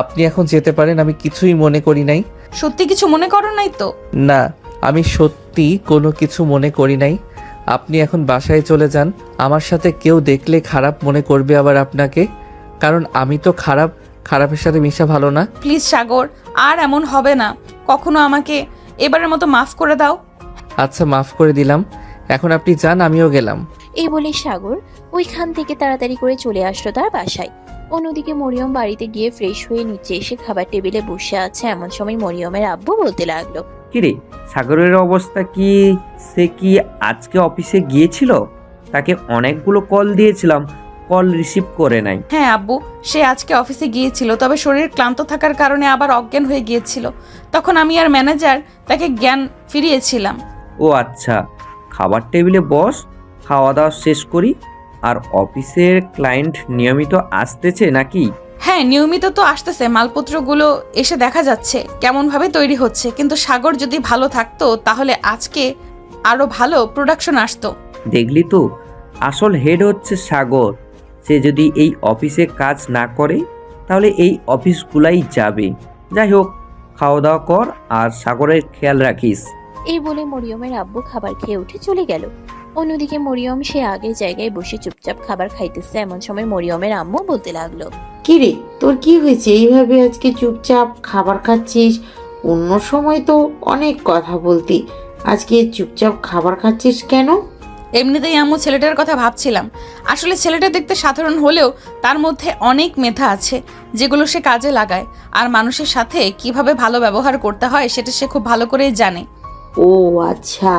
আপনি এখন যেতে পারেন। আমি কিছুই মনে করি নাই। সত্যি কিছু মনে করো নাই তো? না, আমি সত্যি কোনো কিছু মনে করি নাই। আপনি এখন বাসায় চলে যান। আমার সাথে কেউ দেখলে খারাপ মনে করবে আবার আপনাকে, কারণ আমি তো খারাপের সাথে মিশা ভালো না। প্লিজ সাগর, আর এমন হবে না। কখনো আমাকে এবারের মতো মাফ করে দাও। আচ্ছা, মাফ করে দিলাম। এখন আপনি যান, আমিও গেলাম। এই বলে সাগর ওইখান থেকে তাড়াতাড়ি করে চলে আসলো তার বাসায়। অন্যদিকে মরিয়ম বাড়িতে গিয়ে ফ্রেশ হয়ে নিচে এসে খাবার টেবিলে বসে আছে। এমন সময় মরিয়মের আব্বু বলতে লাগলো, কিরে, সাগরের অবস্থা কি? সে কি আজকে অফিসে গিয়েছিল? তাকে অনেকগুলো কল দিয়েছিলাম, কল রিসিভ করে নাই। হ্যাঁ আব্বু, সে আজকে অফিসে গিয়েছিল, তবে শরীর ক্লান্ত থাকার কারণে আবার অজ্ঞান হয়ে গিয়েছিল। তখন আমি আর ম্যানেজার তাকে জ্ঞান ফিরিয়েছিলাম। ও আচ্ছা, খাবার টেবিলে বস, খাওয়া দাওয়া শেষ করি। আর অফিসের ক্লায়েন্ট নিয়মিত আসতেছে নাকি? হ্যাঁ, নিয়মিত তো আসতেছে। মালপত্রগুলো এসে দেখা যাচ্ছে কেমনভাবে তৈরি হচ্ছে। কিন্তু সাগর যদি ভালো থাকতো তাহলে আজকে আরো ভালো প্রোডাকশন আসতো। দেখলি তো, আসল হেড হচ্ছে সাগর। সে যদি এই অফিসে কাজ না করে তাহলে এই অফিসগুলাই যাবে। যাই হোক, খাওয়া দাওয়া কর আর সাগরের খেয়াল রাখিস। এই বলে মরিয়মের আব্বু খাবার খেয়ে উঠে চলে গেল। অন্যদিকে মরিয়ম সে আগের জায়গায় বসে চুপচাপ খাবার খাইতেছে। এমন সময় মরিয়মের আম্মু বলতে লাগলো, কিরে, তোর কি হয়েছে? এইভাবে আজকে চুপচাপ খাবার খাচ্ছিস? অন্য সময় তো অনেক কথা বলতি, আজকে চুপচাপ খাবার খাচ্ছিস কেন? এমনিতেই আম্মু ছেলেটার কথা ভাবছিলাম। আসলে ছেলেটা দেখতে সাধারণ হলেও তার মধ্যে অনেক মেধা আছে, যেগুলো সে কাজে লাগায়। আর মানুষের সাথে কিভাবে ভালো ব্যবহার করতে হয় সেটা সে খুব ভালো করেই জানে। ও আচ্ছা।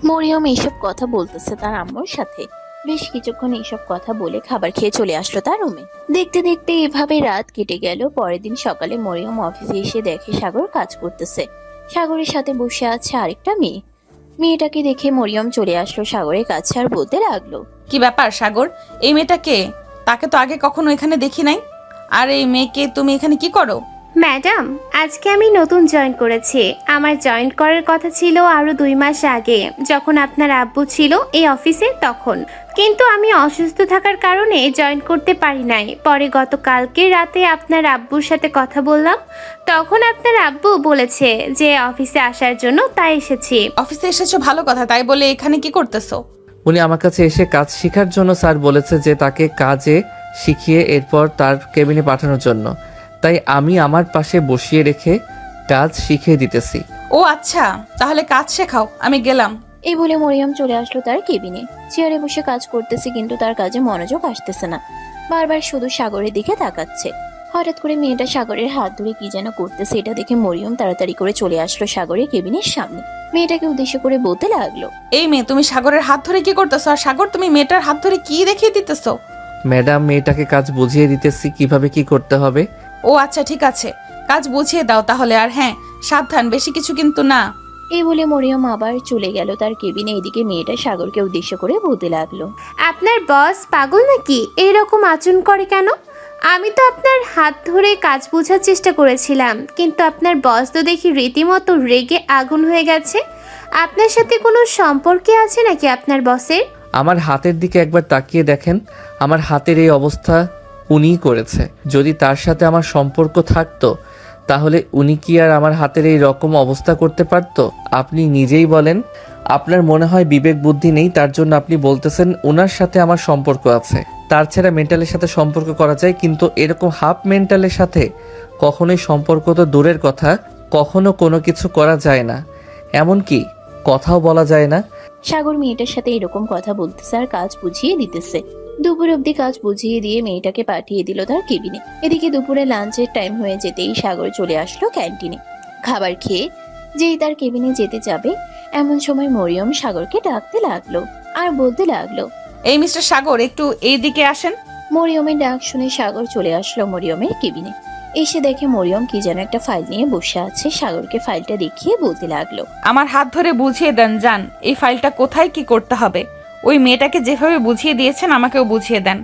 মরিয়ম এইসব কথা বলতেছে তার আম্মুর সাথে। বেশ কিছুক্ষণ এইসব কথা বলে খাবার খেয়ে চলে আসলো তার রুমে। দেখতে দেখতে এভাবে রাত কেটে গেল। পরের দিন সকালে মরিয়ম অফিসে এসে দেখে সাগর কাজ করতেছে। সাগরের সাথে বসে আছে আরেকটা মেয়ে। মেয়েটাকে দেখে মরিয়ম চলে আসলো সাগরের কাছে আর বলতে লাগলো, কি ব্যাপার সাগর, এই মেয়েটাকে? তাকে তো আগে কখনো এখানে দেখি নাই। আর এই মেয়েকে তুমি এখানে কি করো? ম্যাডাম, আজকে আমি নতুন জয়েন করেছি। আমার জয়েন করার কথা ছিল আরো 2 মাস আগে, যখন আপনার আব্বু ছিল এই অফিসে তখন। কিন্তু আমি অসুস্থ থাকার কারণে জয়েন করতে পারি নাই। পরে গতকালকে রাতে আপনার আব্বুর সাথে কথা বললাম, তখন আপনার আব্বু বলেছে যে অফিসে আসার জন্য, তাই এসেছি। অফিসে এসেছো ভালো কথা, তাই বলে এখানে কি করতেছো? উনি আমার কাছে এসে কাজ শেখার জন্য স্যার বলেছে যে তাকে কাজে শিখিয়ে এরপর তার কেবিনে পাঠানোর জন্য। তাই আমি আমার পাশে বসিয়ে রেখে কাজ শিখিয়ে দিতেছি। ও আচ্ছা, তাহলে কাজ শেখাও, আমি গেলাম। এই বলে মরিয়ম চলে আসলো তার কেবিনে। চেয়ারে বসে কাজ করতেছে, কিন্তু তার কাজে মনোযোগ আসতেছে না। বারবার শুধু সাগরের দিকে তাকাচ্ছে। হঠাৎ করে মেয়েটা সাগরের হাত ধরে কি যেন করতেছে, এটা দেখে মরিয়ম তাড়াতাড়ি করে চলে আসলো সাগরের কেবিনের সামনে। মেয়েটাকে উদ্দেশ্য করে বলতে লাগলো, এই মেয়ে, তুমি সাগরের হাত ধরে কি করতেছো? আর সাগর, তুমি মেয়েটার হাত ধরে কি দেখিয়ে দিতেছো? ম্যাডাম, মেয়েটাকে কাজ বুঝিয়ে দিতেছি কিভাবে কি করতে হবে। ও আচ্ছা, ঠিক আছে, কাজ বুঝিয়ে দাও তাহলে। আর হ্যাঁ, সাবধান, বেশি কিছু কিন্তু না। এই বলে মরিয়ম আবার চলে গেল তার কেবিনে। এদিকে মেয়েটা সাগরকে উদ্দেশ্য করে বলতে লাগলো, আপনার বস পাগল নাকি? এইরকম আচরণ করে কেন? আমি তো আপনার হাত ধরে কাজ বোঝার চেষ্টা করেছিলাম, কিন্তু আপনার বস তো দেখি রীতিমতো রেগে আগুন হয়ে গেছে। আপনার সাথে কোনো সম্পর্কে আছে নাকি আপনার বসের? আমার হাতের দিকে একবার তাকিয়ে দেখেন। আমার হাতের এই অবস্থা উনিই করেছে। যদি তার সাথে আমার সম্পর্ক থাকতো তাহলে উনি কি আর আমার হাতের এই রকম অবস্থা করতে পারতো? আপনি নিজেই বলেন। আপনার মনে হয় বিবেক বুদ্ধি নেই, তার জন্য আপনি বলতেছেন ওনার সাথে আমার সম্পর্ক আছে। তার ছাড়া মেন্টালের সাথে সম্পর্ক করা যায়, কিন্তু এরকম হাফ মেন্টালের সাথে কখনোই সম্পর্ক তো দূরের কথা, কখনো কোনো কিছু করা যায় না, এমনকি কথাও বলা যায় না। সাগর মেয়েটার সাথে এরকম কথা বলতেছে আর কাজ বুঝিয়ে দিতেছে। দুপুর অব্দি কাজ বুঝিয়ে দিয়ে মেয়েটাকে পাঠিয়ে দিল তার কেবিনে। এদিকে দুপুরে লাঞ্চের টাইম হয়ে যেতেই সাগর চলে আসলো ক্যান্টিনে। খাবার খেয়ে যেই তার কেবিনে যেতে যাবে এমন সময় মরিয়ম সাগরকে ডাকতে লাগলো আর বলতে লাগলো, এই মিস্টার সাগর, একটু এই দিকে আসেন। মরিয়মের ডাক শুনে সাগর চলে আসলো মরিয়মের কেবিনে। এসে দেখে মরিয়ম কি যেন একটা ফাইল নিয়ে বসে আছে। সাগরকে ফাইলটা দেখিয়ে বলতে লাগলো, আমার হাত ধরে বুঝিয়ে দেন যান, এই ফাইলটা কোথায় কি করতে হবে। ওই মেয়েটাকে যেভাবে বুঝিয়ে দিয়েছেন আমাকেও বুঝিয়ে দেন।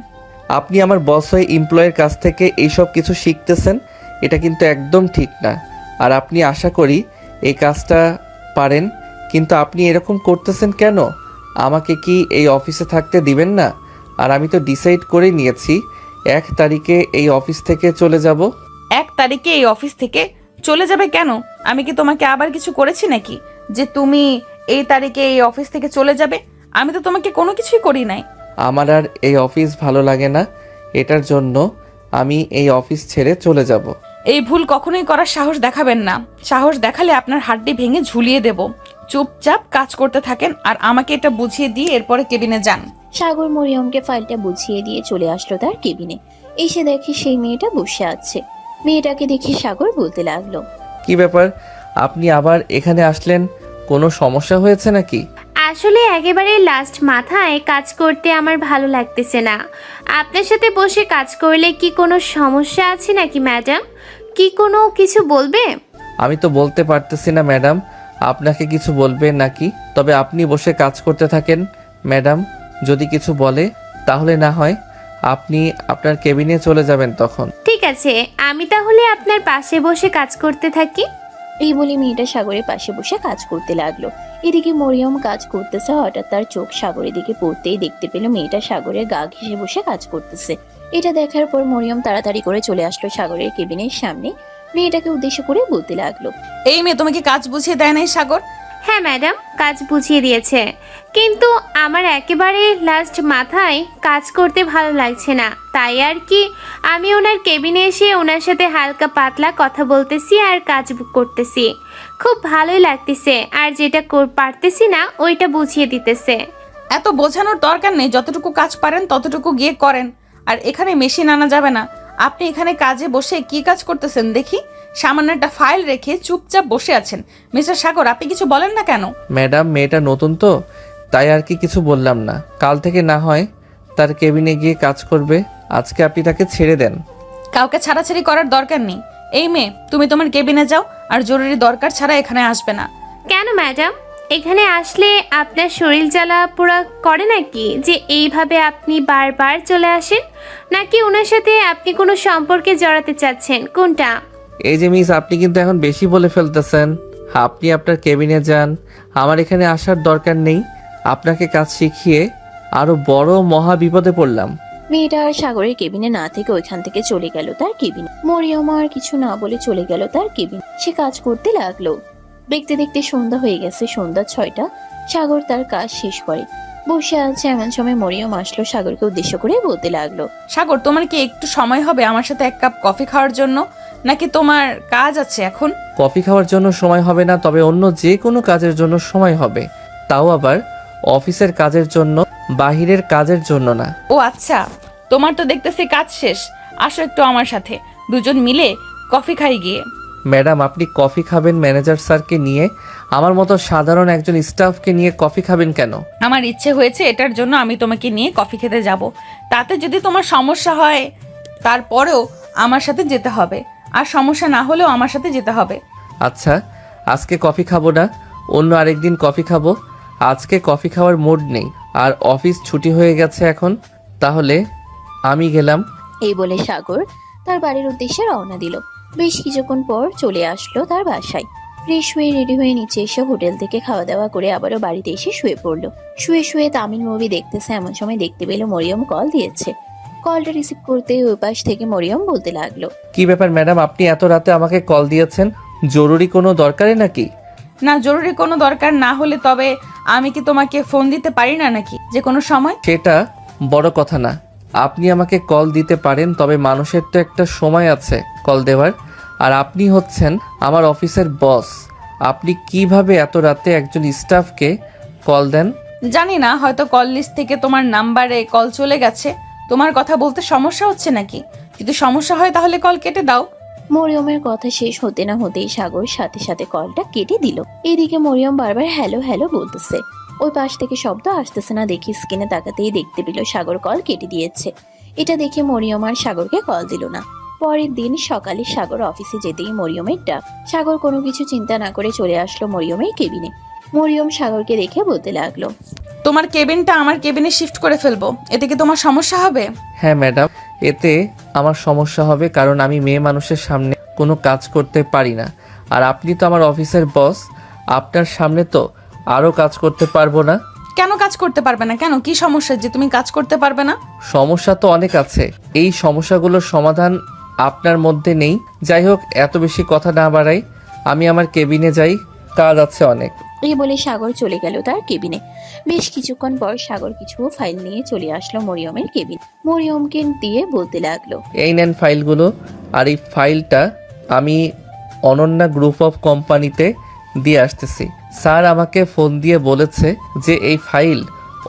আপনি আমার বস হয়ে এমপ্লয়ের কাছ থেকে এইসব কিছু শিখতেছেন, এটা কিন্তু একদম ঠিক না। আর আপনি আশা করি এই কাজটা পারেন, কিন্তু আপনি এরকম করতেছেন কেন? আমাকে কি এই অফিসে থাকতে দিবেন না? আর আমি তো ডিসাইড করে নিয়েছি 1 তারিখে এই অফিস থেকে চলে যাব। 1 তারিখে এই অফিস থেকে চলে যাবে কেন? আমি কি তোমাকে আবার কিছু করেছি নাকি যে তুমি এই তারিখে এই অফিস থেকে চলে যাবে? আমি তো তোমাকে কোনো কিছুই করি নাই। আমার আর এই অফিস ভালো লাগে না, এটার জন্য আমি এই অফিস ছেড়ে চলে যাব। এই ভুল কখনোই করার সাহস দেখাবেন না। সাহস দেখালে আপনার হাড্ডি ভেঙে ঝুলিয়ে দেব। চুপচাপ কাজ করতে থাকেন আর আমাকে এটা বুঝিয়ে দিয়ে এরপরে কেবিনে যান। সাগর মরিয়মকে ফাইলটা বুঝিয়ে দিয়ে চলে আসলো তার কেবিনে। এসে দেখে সেই মেয়েটা বসে আছে। মেয়েটাকে দেখে সাগর বলতে লাগলো, কি ব্যাপার, আপনি আবার এখানে আসলেন? কোনো সমস্যা হয়েছে নাকি? আসলে একেবারে লাস্ট মাথায় কাজ করতে আমার ভালো লাগতেছে না। আপনার সাথে বসে কাজ করলে কি কোনো সমস্যা আছে নাকি ম্যাডাম? কি কোনো কিছু বলবে? আমি তো বলতে পারতেছি না ম্যাডাম, আপনাকে কিছু বলবে নাকি। তবে আপনি বসে কাজ করতে থাকেন ম্যাডাম, যদি কিছু বলে তাহলে না হয় আপনি আপনার কেবিনে চলে যাবেন তখন। ঠিক আছে, আমি তাহলে আপনার পাশে বসে কাজ করতে থাকি। এই বলে মেয়েটা সাগরের পাশে বসে কাজ করতে লাগলো। এদিকে মরিয়ম কাজ করতেছে। হঠাৎ তার চোখ সাগরের দিকে পড়তেই দেখতে পেল মেয়েটা সাগরের গা ঘেঁষে বসে কাজ করতেছে। এটা দেখার পর মরিয়ম তাড়াতাড়ি করে চলে আসলো সাগরের কেবিনের সামনে। মেয়েটাকে উদ্দেশ্য করে বলতে লাগলো, এই মেয়ে তোমাকে কাজ বুঝিয়ে দেয় নাই সাগর? হ্যাঁ ম্যাডাম, কাজ বুঝিয়ে দিয়েছে, কিন্তু আমার একেবারে লাস্ট মাথায় কাজ করতে ভালো লাগছে না। তাই আর কি আমি ওনার কেবিনে এসে ওনার সাথে হালকা পাতলা কথা বলতেছি আর কাজ করতেছি। খুব ভালোই লাগতেছে, আর যেটা পারতেছি না ওইটা বুঝিয়ে দিতেছে। এত বোঝানোর দরকার নেই, যতটুকু কাজ পারেন ততটুকু গিয়ে করেন। আর এখানে মেশিন আনা যাবে না। আপনি এখানে কাজে বসে কি কাজ করতেছেন দেখি? সামান্য একটা ফাইল রেখে চুপচাপ বসে আছেন। মিস্টার সাগর, আপনি কিছু বলেন না কেন? ম্যাডাম, মেয়েটা নতুন তো তাই আর কি কিছু বললাম না। কাল থেকে না হয় তার কেবিনে গিয়ে কাজ করবে, আজকে আপনি তাকে ছেড়ে দেন। কাউকে ছাড়াছাড়ি করার দরকার নেই। এই মেয়ে, তুমি তোমার কেবিনে যাও, আর জরুরি দরকার ছাড়া এখানে আসবে না। কেন ম্যাডাম? এখানে আসলে আপনার শরীর জ্বালা পোড়া করে নাকি যে এইভাবে আপনি বারবার চলে আসেন? নাকি ওনার সাথে আপনি কোনো সম্পর্কে জড়াতে চাচ্ছেন, কোনটা? এই যে মিস, আপনি কিন্তু এখন বেশি বলে ফেলতেছেন। আপনি আপনার কেবিনে যান, আমার এখানে আসার দরকার নেই। আপনাকে কাজ শিখিয়ে আরো বড় মহা বিপদে পড়লাম। মেয়েটা আর সাগরের কেবিনে না থেকে ওইখান থেকে চলে গেল তার কেবিনে। মরিয়ম আর কিছু না বলে চলে গেল তার কেবিনে। সে কাজ করতে লাগলো। দেখতে দেখতে সন্ধ্যা হয়ে গেছে। সন্ধ্যা 6টা। সাগর তার কাজ শেষ করে বসে আছে। এমন সময় মরিয়ম আসলো, সাগরকে উদ্দেশ্য করে বলতে লাগলো, সাগর, তোমার কি একটু সময় হবে আমার সাথে 1 কাপ কফি খাওয়ার জন্য? নাকি তোমার কাজ আছে এখন? কফি খাওয়ার জন্য সময় হবে না, তবে অন্য যে কোনো কাজের জন্য সময় হবে। তাও আবার অফিসের কাজের জন্য, বাহিরের কাজের জন্য না। ও আচ্ছা, তোমার তো দেখতেছি কাজ শেষ। আসো একটু আমার সাথে, দুজন মিলে কফি খাই গিয়ে। ম্যাডাম, আপনি কফি খাবেন ম্যানেজার স্যারকে নিয়ে? আমার মতো সাধারণ একজন স্টাফকে নিয়ে কফি খাবেন কেন? আমার ইচ্ছে হয়েছে, এটার জন্য আমি তোমাকে নিয়ে কফি খেতে যাব। তাতে যদি তোমার সমস্যা হয় তারপরেও আমার সাথে যেতে হবে, আর সমস্যা না হলেও আমার সাথে যেতে হবে। আচ্ছা, আজকে কফি খাবো না, অন্য আরেকদিন কফি খাবো। আজকে কফি খাওয়ার মুড নেই, আর অফিস ছুটি হয়ে গেছে এখন। তাহলে আমি গেলাম। এই বলে সাগর তার বাড়ির উদ্দেশ্যে রওনা দিল। বেশ কিছুক্ষণ পর চলে আসলো তার বাসায়। ফ্রেশ হয়ে রেডি হয়ে নিচে এসে হোটেল থেকে খাওয়া দাওয়া করে আবারও বাড়িতে এসে শুয়ে পড়লো। শুয়ে শুয়ে তামিল মুভি দেখতেছে। এমন সময় দেখতে পেল মরিয়ম কল দিয়েছে। কলটা রিসিভ করতে ওই পাশ থেকে মরিয়ম বলতে লাগলো, কি ব্যাপার ম্যাডাম, আপনি এত রাতে আমাকে কল দিয়েছেন? জরুরি কোনো দরকারে নাকি? না জরুরি কোনো দরকার না হলে তবে আমি কি তোমাকে ফোন দিতে পারি না নাকি যে কোনো সময়? সেটা বড় কথা না। আপনি আমাকে কল দিতে পারেন, তবে মানুষের তো একটা সময় আছে কল দেওয়ার। আর আপনি হচ্ছেন আমার অফিসের বস, আপনি কিভাবে এত রাতে একজন স্টাফকে কল দেন? জানি না, হয়তো কল লিস্ট থেকে তোমার নাম্বারে কল চলে গেছে। তোমার কথা বলতে সমস্যা হচ্ছে নাকি? যদি সমস্যা হয় তাহলে কল কেটে দাও। মরিয়মের কথা শেষ হতে না হতেই সাগর সাথে সাথে কলটা কেটে দিল। এদিকে মরিয়ম বারবার হ্যালো হ্যালো বলতেছে। ওই পাশ থেকে শব্দ আসতেছে না দেখে স্ক্রিনে তাকাতেই দেখতে পেল সাগর কল কেটে দিয়েছে। এটা দেখে মরিয়ম আর সাগরকে কল দিল না। পরের দিন সকালে সাগর অফিসে যেতেই মরিয়মের ডাক। সাগর কোনো কিছু চিন্তা না করে চলে আসলো মরিয়মের কেবিনে। মরিয়ম সাগরকে দেখে বলতে লাগলো, তোমার কেবিনটা আমার কেবিনে শিফট করে ফেলবো, এতে কি তোমার সমস্যা হবে? হ্যাঁ ম্যাডাম, এতে আমার সমস্যা হবে, কারণ আমি মেয়ে মানুষের সামনে কোনো কাজ করতে পারি না। আর আপনি তো আমার অফিসের বস, আপনার সামনে তো আরও কাজ করতে পারবো না। কেন কাজ করতে পারবে না? কেন, কি সমস্যা যে তুমি কাজ করতে পারবে না? সমস্যা তো অনেক আছে, এই সমস্যাগুলোর সমাধান আপনার মধ্যে নেই। যাই হোক, এত বেশি কথা না বাড়াই, আমি আমার কেবিনে যাই, কাজ আছে অনেক। এই বলে সাগর চলে গেল তার কেবিনে। বেশ কিছুক্ষণ পর সাগর কিছু ফাইল নিয়ে চলে আসলো মরিয়মের কেবিন। মরিয়মকে দিয়ে বলতে লাগলো, এই নেন ফাইলগুলো, আর এই ফাইলটা আমি অনন্যা গ্রুপ অফ কোম্পানিতে দিয়ে আসতেছি। স্যার আমাকে ফোন দিয়ে বলেছে যে এই ফাইল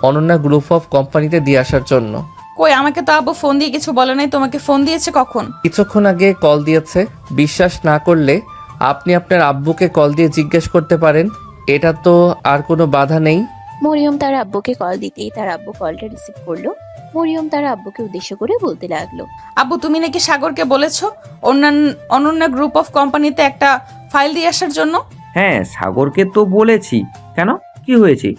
অনন্যা গ্রুপ অফ কোম্পানিতে দিয়ে আসার জন্য। কই, আমাকে তো আব্বু ফোন দিয়ে কিছু বলে নাই। তোমাকে ফোন দিয়েছে কখন? কিছুক্ষণ আগে কল দিয়েছে। বিশ্বাস না করলে আপনি আপনার আব্বুকে কল দিয়ে জিজ্ঞেস করতে পারেন, এটা তো আর কোনো বাধা নেই। মরিয়ম তার আব্বুকে কল দিতেই তার আব্বু কলটা রিসিভ করলো। মরিয়ম তার আব্বুকে উদ্দেশ্য করে বলতে লাগলো, আব্বু, তুমি নাকি সাগরকে বলেছো অনন্যা গ্রুপ অফ কোম্পানিতে একটা ফাইল দিয়ে আসার জন্য? হ্যাঁ, সাগরকে তো বলেছি। কেন, কি হয়েছে?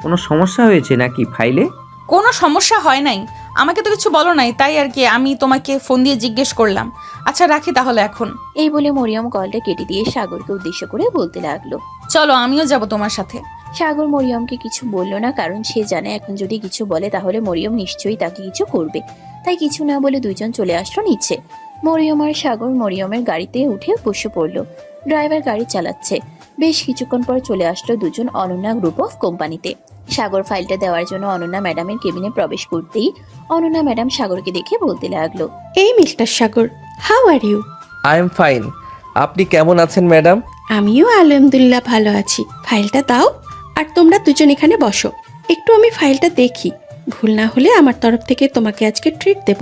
কোনো সমস্যা হয়েছে নাকি ফাইলে? কোনো সমস্যা হয় নাই, আমাকে তো কিছু বলো নাই, তাই আর কি আমি তোমাকে ফোন দিয়ে জিজ্ঞেস করলাম। আচ্ছা রাখি তাহলে এখন। এই বলে মরিয়ম কলটা কেটে দিয়ে সাগরকে উদ্দেশ্য করে বলতে লাগলো, চলো আমিও যাব তোমার সাথে। সাগর মরিয়মকে কিছু বলল না, কারণ সে জানে এখন যদি কিছু বলে তাহলে মরিয়ম নিশ্চয়ই তাকে কিছু করবে। তাই কিছু না বলে দুইজন চলে আসলো নিচে। মরিয়ম আর সাগর মরিয়মের গাড়িতে উঠে বসে পড়লো। ড্রাইভার গাড়ি চালাচ্ছে। বেশ কিছুক্ষণ পর চলে আসলো দুজন অনন্যা গ্রুপ অফ কোম্পানিতে। সাগর ফাইলটা দেওয়ার জন্য অনন্যা ম্যাডামের কেবিনে প্রবেশ করতেই অনন্যা ম্যাডাম সাগরকে দেখে বলতে লাগলো, এই mister Sagar, how are you? I am fine, আপনি কেমন আছেন ম্যাডাম? আমিও আলহামদুলিল্লাহ ভালো আছি। ফাইলটা দাও, আর তোমরা দুজন এখানে বসো, একটু আমি ফাইলটা দেখি। ভুল না হলে আমার তরফ থেকে তোমাকে আজকে ট্রিট দেব।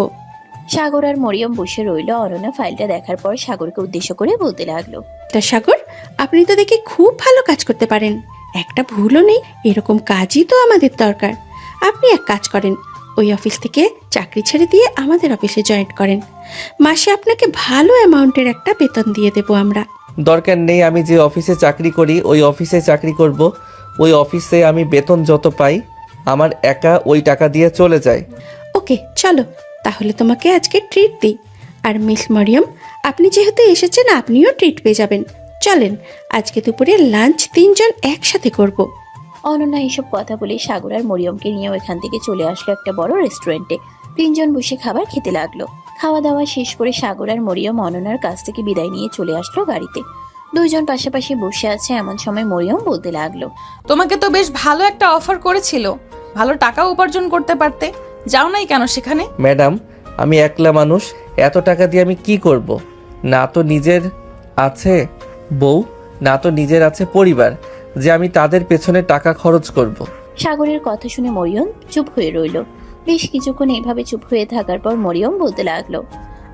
সাগর আর মরিয়ম বসে রইল। অনন্যা ফাইলটা দেখার পর সাগরকে উদ্দেশ্য করে বলতে লাগলো, তা সাগর, আপনি তো দেখি খুব ভালো কাজ করতে পারেন, একটা ভুলও নেই। এরকম কাজই তো আমাদের দরকার। আপনি এক কাজ করেন, ওই অফিস থেকে চাকরি ছেড়ে দিয়ে আমাদের অফিসে জয়েন করেন। মাসে আপনাকে ভালো অ্যামাউন্টের একটা বেতন দিয়ে দেবো আমরা। দরকার নেই, আমি যে অফিসে চাকরি করি ওই অফিসে চাকরি করব। ওই অফিসে আমি বেতন যত পাই আমার একা ওই টাকা দিয়ে চলে যায়। ওকে চলো, তাহলে তোমাকে আজকে ট্রিট দিই। আর মিস মরিয়ম, আপনি যেহেতু এসেছেন আপনিও ট্রিট পেয়ে যাবেন। চলেন, আজকে দুপুরে লাঞ্চ তিনজন একসাথে করব। অনন্যা এইসব কথা বলে সাগর আর মরিয়মকে নিয়ে ওইখান থেকে চলে আসলো একটা বড় রেস্টুরেন্টে। তিনজন বসে খাবার খেতে লাগলো। খাওয়া দাওয়া শেষ করে সাগর আর মরিয়ম অনন্যার কাছ থেকে বিদায় নিয়ে চলে আসলো গাড়িতে। দুইজন পাশাপাশি বসে আছে এমন সময় মরিয়ম বলতে লাগলো, তোমাকে তো বেশ ভালো একটা অফার করেছিল, ভালো টাকা উপার্জন করতে পারতে, যাও নাই কেন সেখানে? ম্যাডাম, আমি একলা মানুষ, এত টাকা দিয়ে আমি কি করব? না তো নিজের আছে বউ, না তো নিজের আছে পরিবার যে আমি তাদের পেছনে টাকা খরচ করব। সাগরের কথা শুনে মরিয়ম চুপ হয়ে রইল। বেশ কিছুক্ষণ এইভাবে চুপ হয়ে থাকার পর মরিয়ম বলতে লাগলো,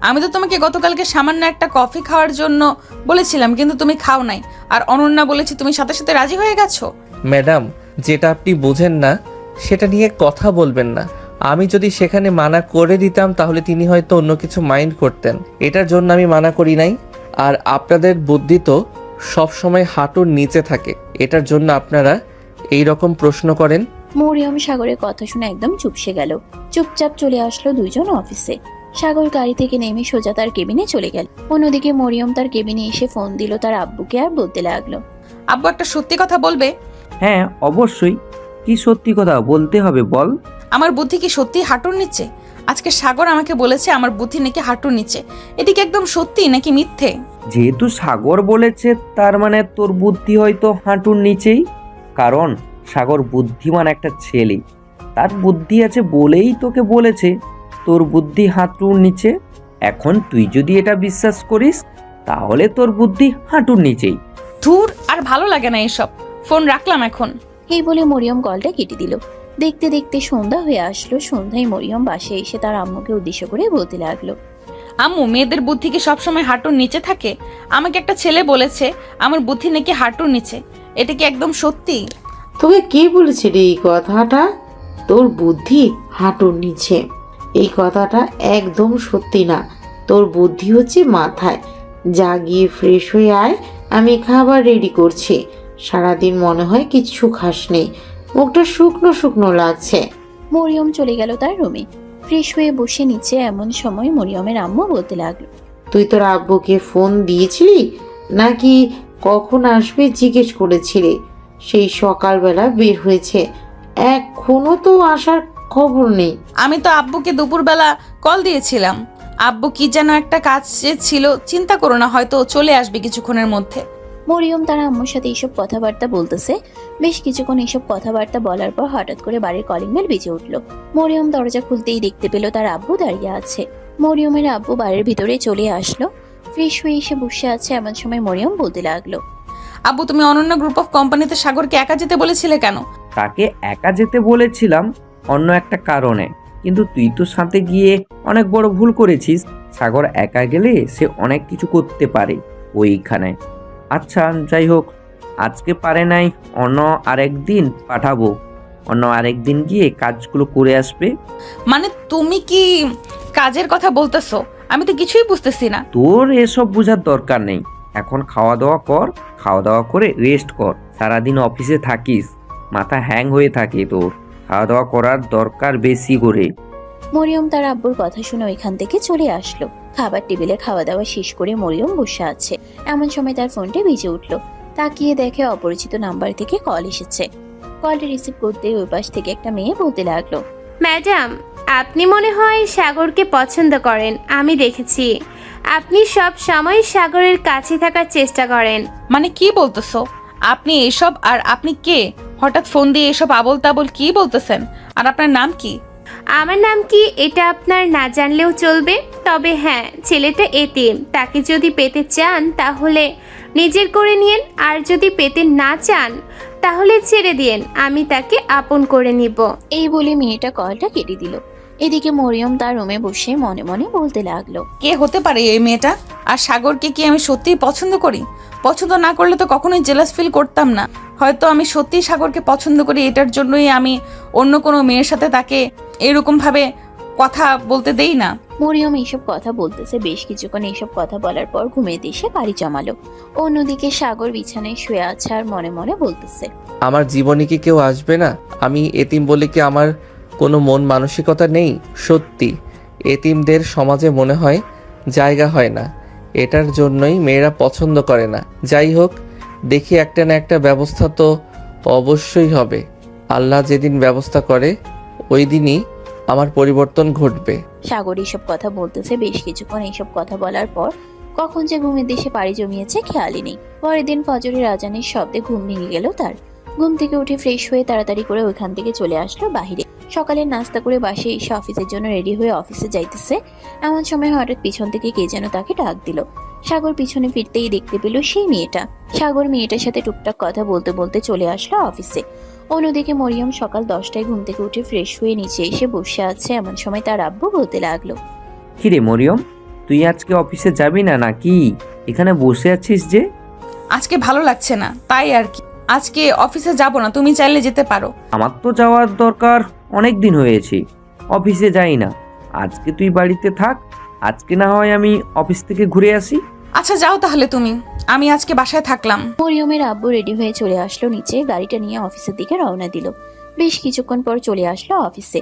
আমি তো তোমাকে গতকালকে সামান্য একটা কফি খাওয়ার জন্য বলেছিলাম, কিন্তু তুমি খাও নাই। আর অনন্যা বলেছি, তুমি সাথে সাথে রাজি হয়ে গেছো। ম্যাডাম, যেটা আপনি বোঝেন না সেটা নিয়ে কথা বলবেন না। আমি যদি সেখানে মানা করে দিতাম তাহলে তিনি হয়তো অন্য কিছু মাইন্ড করতেন, এটার জন্য আমি মানা করি নাই। আর আপনাদের বুদ্ধি তো সবসময় হাঁটুর নিচে থাকে, এটার জন্য আপনারা এই রকম প্রশ্ন করেন। মরিয়ম সাগরের কথা শুনে একদম চুপসে গেল। চুপচাপ চলে আসলো দুইজন অফিসে। সাগর গাড়ি থেকে নেমে সোজা তার কেবিনে চলে গেল। অন্যদিকে মরিয়ম তার কেবিনে এসে ফোন দিল তার আব্বুকে আর বলতে লাগলো, আব্বু, একটা সত্যি কথা বলবে? হ্যাঁ অবশ্যই, কি সত্যি কথা বলতে হবে বল। আমার বুদ্ধি কি সত্যি হাঁটুর নিচে? আজকে সাগর আমাকে বলেছে আমার বুদ্ধি নাকি হাঁটুর নিচে। এটা কি একদম সত্যি নাকি মিথ্যে? যেহেতু সাগর বলেছে তার মানে তোর বুদ্ধি হয়তো হাঁটুর নিচেই, কারণ সাগর বুদ্ধিমান একটা ছেলে, তার বুদ্ধি আছে বলেই তোকে বলেছে তোর বুদ্ধি হাঁটুর নিচে। এখন তুই যদি এটা বিশ্বাস করিস তাহলে তোর বুদ্ধি হাঁটুর নিচেই। ধুর, আর ভালো লাগে না এসব। ফোন রাখলাম এখন। এই বলে মরিয়ম কলটা কেটে দিল। দেখতে দেখতে সন্ধ্যা হয়ে আসলো। সন্ধ্যায় মরিয়ম বাসায় এসে তার আম্মুকে উদ্দেশ্য করে বলতে লাগলো, আম্মু, মেয়েদের বুদ্ধি কি সবসময় হাঁটুর নিচে থাকে? আমাকে একটা ছেলে বলেছে আমার বুদ্ধি নাকি হাঁটুর নিচে। এটা কি একদম সত্যি? তোকে কে বলেছে রে এই কথাটা? তোর বুদ্ধি হাঁটুর নিচে? এই কথাটা একদম সত্যি না। তোর বুদ্ধি হচ্ছে মাথায়। যা গিয়ে ফ্রেশ হয়ে আয়, আমি খাবার রেডি করছি। সারাদিন মনে হয় কিচ্ছু খাসনি, মুখটা শুকনো শুকনো লাগছে। মরিয়ম চলে গেল তার রুমে। ফ্রেশ হয়ে বসে নিচে এমন সময় মরিয়মের আম্মু বলতে লাগলো, তুই তোর আব্বুকে ফোন দিয়েছিলি নাকি কখন আসবে জিজ্ঞেস করেছিলি? সেই সকালবেলা বের হয়েছে, এখনো তো আসার খবর নেই। আমি তো আব্বুকে দুপুরবেলা কল দিয়েছিলাম। আব্বু কি যেন একটা কাজ ছিল, চিন্তা করো না, হয়তো চলে আসবে কিছুক্ষণের মধ্যে। মরিয়ম তার আম্মুর সাথে এইসব কথাবার্তা বলতেছে। বেশ কিছুক্ষণ এইসব কথাবার্তা বলার পর হঠাৎ করে বাড়ির কলিং বেল বেজে উঠলো। মরিয়ম দরজা খুলতেই দেখতে পেল তার আব্বু দাঁড়িয়ে আছে। মরিয়মের আব্বু বাড়ির ভিতরে চলে আসলো। ফ্রেশ হয়ে এসে বসে আছে এমন সময় মরিয়ম বলতে লাগলো, আব্বু, তুমি অনন্য গ্রুপ অফ কোম্পানিতে সাগরকে একা যেতে বলেছিলে কেন? তাকে একা যেতে বলেছিলাম অন্য একটা কারণে, কিন্তু তুই তো সাথে গিয়ে অনেক বড় ভুল করেছিস। সাগর একা গেলে সে অনেক কিছু করতে পারে ওইখানে। আচ্ছা যাই হোক, আজকে পারে নাই, অন্য আরেকদিন পাঠাবো। অন্য আরেকদিন গিয়ে কাজগুলো করে আসবে। মানে তুমি কি কাজের কথা বলতেছো? আমি তো কিছুই বুঝতেছি না। তোর এসব বোঝার দরকার নেই। এখন খাওয়া দাওয়া কর, খাওয়া দাওয়া করে রেস্ট কর। সারাদিন অফিসে থাকিস, মাথা হ্যাং হয়ে থাকে তোর। খাওয়া দাওয়া করার দরকার বেশি করে। মরিয়ম তার আব্বুর কথা শুনে ওইখান থেকে চলে আসলো। খাবার টেবিলে খাওয়া দাওয়া শেষ করে মরিয়ম বসে আছে। এমন সময় তার ফোনটা বেজে উঠলো। তাকিয়ে দেখে অপরিচিত নাম্বার থেকে কল এসেছে। কলটি রিসিভ করতে ওই পাশ থেকে একটা মেয়ে বলতে লাগলো, ম্যাডাম, আপনি মনে হয় সাগরকে পছন্দ করেন। আমি দেখেছি আপনি সব সময় সাগরের কাছে থাকার চেষ্টা করেন। মানে কি বলতেছো আপনি এসব? আর আপনি কে? হঠাৎ ফোন দিয়ে এসব আবল তাবল কি বলতেছেন? আর আপনার নাম কি? আমার নাম কি এটা আপনার না জানলেও চলবে। তবে হ্যাঁ, ছেলেটা এতিম। তাকে যদি পেতে চান তাহলে নিজের করে নিন, আর যদি পেতে না চান তাহলে ছেড়ে দিন, আমি তাকে আপন করে নিব। এই বলে মেয়েটা কলটা কেটে দিল। এদিকে মরিয়ম তার রুমে বসে মনে মনে বলতে লাগলো, কে হতে পারে এই মেয়েটা? আর সাগরকে কি আমি সত্যিই পছন্দ করি? পছন্দ না করলে তো কখনোই জেলাস ফিল করতাম না। হয়তো আমি সত্যিই সাগরকে পছন্দ করি, এটার জন্যই আমি অন্য কোনো মেয়ের সাথে তাকে এরকম ভাবে কথা বলতে দেই না। মরিয়ম এইসব কথা বলতেছে। বেশ কিছুক্ষণ এইসব কথা বলার পর ঘুমিয়ে এসে বাড়ি জমালো। অন্যদিকে সাগর বিছানায় শুয়ে আছে আর মনে মনে বলতেছে, আমার জীবনে কি কেউ আসবে না? আমি এতিম বলে কি আমার কোনো মন মানসিকতা নেই? সত্যি এতিমদের সমাজে মনে হয় জায়গা হয় না, এটার জন্যই মেয়েরা পছন্দ করে না। যাই হোক, দেখি একটা না একটা ব্যবস্থা তো অবশ্যই হবে। আল্লাহ যেদিন ব্যবস্থা করে ওই দিনই আমার পরিবর্তন ঘটবে। সাগর এইসব কথা বলতেছে। বেশ কিছুক্ষণ এইসব কথা বলার পর কখন যে ঘুমের দেশে পাড়ি জমিয়েছে খেয়ালই নেই। পরের দিন ফজরের আজানের শব্দে ঘুম ভেঙে গেল তার। ঘুম থেকে উঠে ফ্রেশ হয়ে তাড়াতাড়ি করে ওইখান থেকে চলে আসলো বাহিরে। সকালে নাস্তা করে বাসে এসে অফিসের জন্য রেডি হয়ে অফিসে যাইতেছে। এমন সময় হঠাৎ পিছন থেকে কে যেন তাকে ডাক দিল। সাগর পিছনে ফিরতেই দেখতে পেল সেই মেয়েটা। সাগর মেয়েটার সাথে টুকটাক কথা বলতে বলতে চলে আসলো অফিসে। অন্যদিকে মরিয়ম সকাল 10টায় ঘুম থেকে উঠে ফ্রেশ হয়ে নিচে এসে বসে আছে। এমন সময় তার আব্বু বলতে লাগলো, কিরে মরিয়ম, তুই আজকে অফিসে যাবি না নাকি? এখানে বসে আছিস যে? আজকে ভালো লাগছে না, তাই আর কি। আজকে অফিসে যাব না, তুমি চাইলে যেতে পারো। আমার তো যাওয়ার দরকার অনেক দিন হয়েছে, অফিসে যাই না। আজকে তুই বাড়িতে থাক, আজকে না হয় আমি অফিস থেকে ঘুরে আসি। আচ্ছা যাও তাহলে তুমি, আমি আজকে বাসায় থাকলাম। মরিয়মের আব্বু রেডি হয়ে চলে আসলো নিচে। গাড়িটা নিয়ে অফিসের দিকে রওনা দিল। বেশ কিছুক্ষণ পর চলে আসলো অফিসে।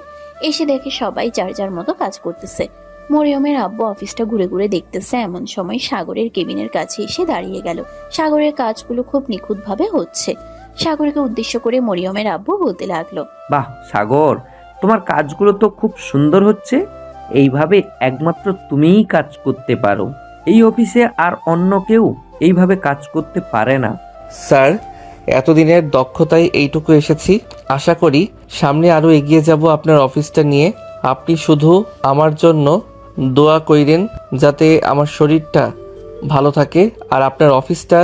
এসে দেখে সবাই যার যার মতো কাজ করতেছে। মরিয়মের আব্বু অফিসটা ঘুরে ঘুরে দেখতেছে। এমন সময় সাগরের কেবিনের কাছে এসে দাঁড়িয়ে গেল। সাগরের কাজগুলো খুব নিখুঁতভাবে হচ্ছে। সাগরকে উদ্দেশ্য করে মরিয়মের আব্বু বলতে লাগলো। বাহ সাগর, তোমার কাজগুলো তো খুব সুন্দর হচ্ছে। এইভাবে একমাত্র তুমিই কাজ করতে পারো। এই অফিসে আর অন্য কেউ এইভাবে কাজ করতে পারে না। স্যার, এতদিনের দক্ষতায় এইটুকু এসেছি। আশা করি সামনে আরও এগিয়ে যাব আপনার অফিসটা নিয়ে। আপনি শুধু আমার জন্য দোয়া কইরেন যাতে আমার শরীরটা ভালো থাকে আর আপনার অফিসটা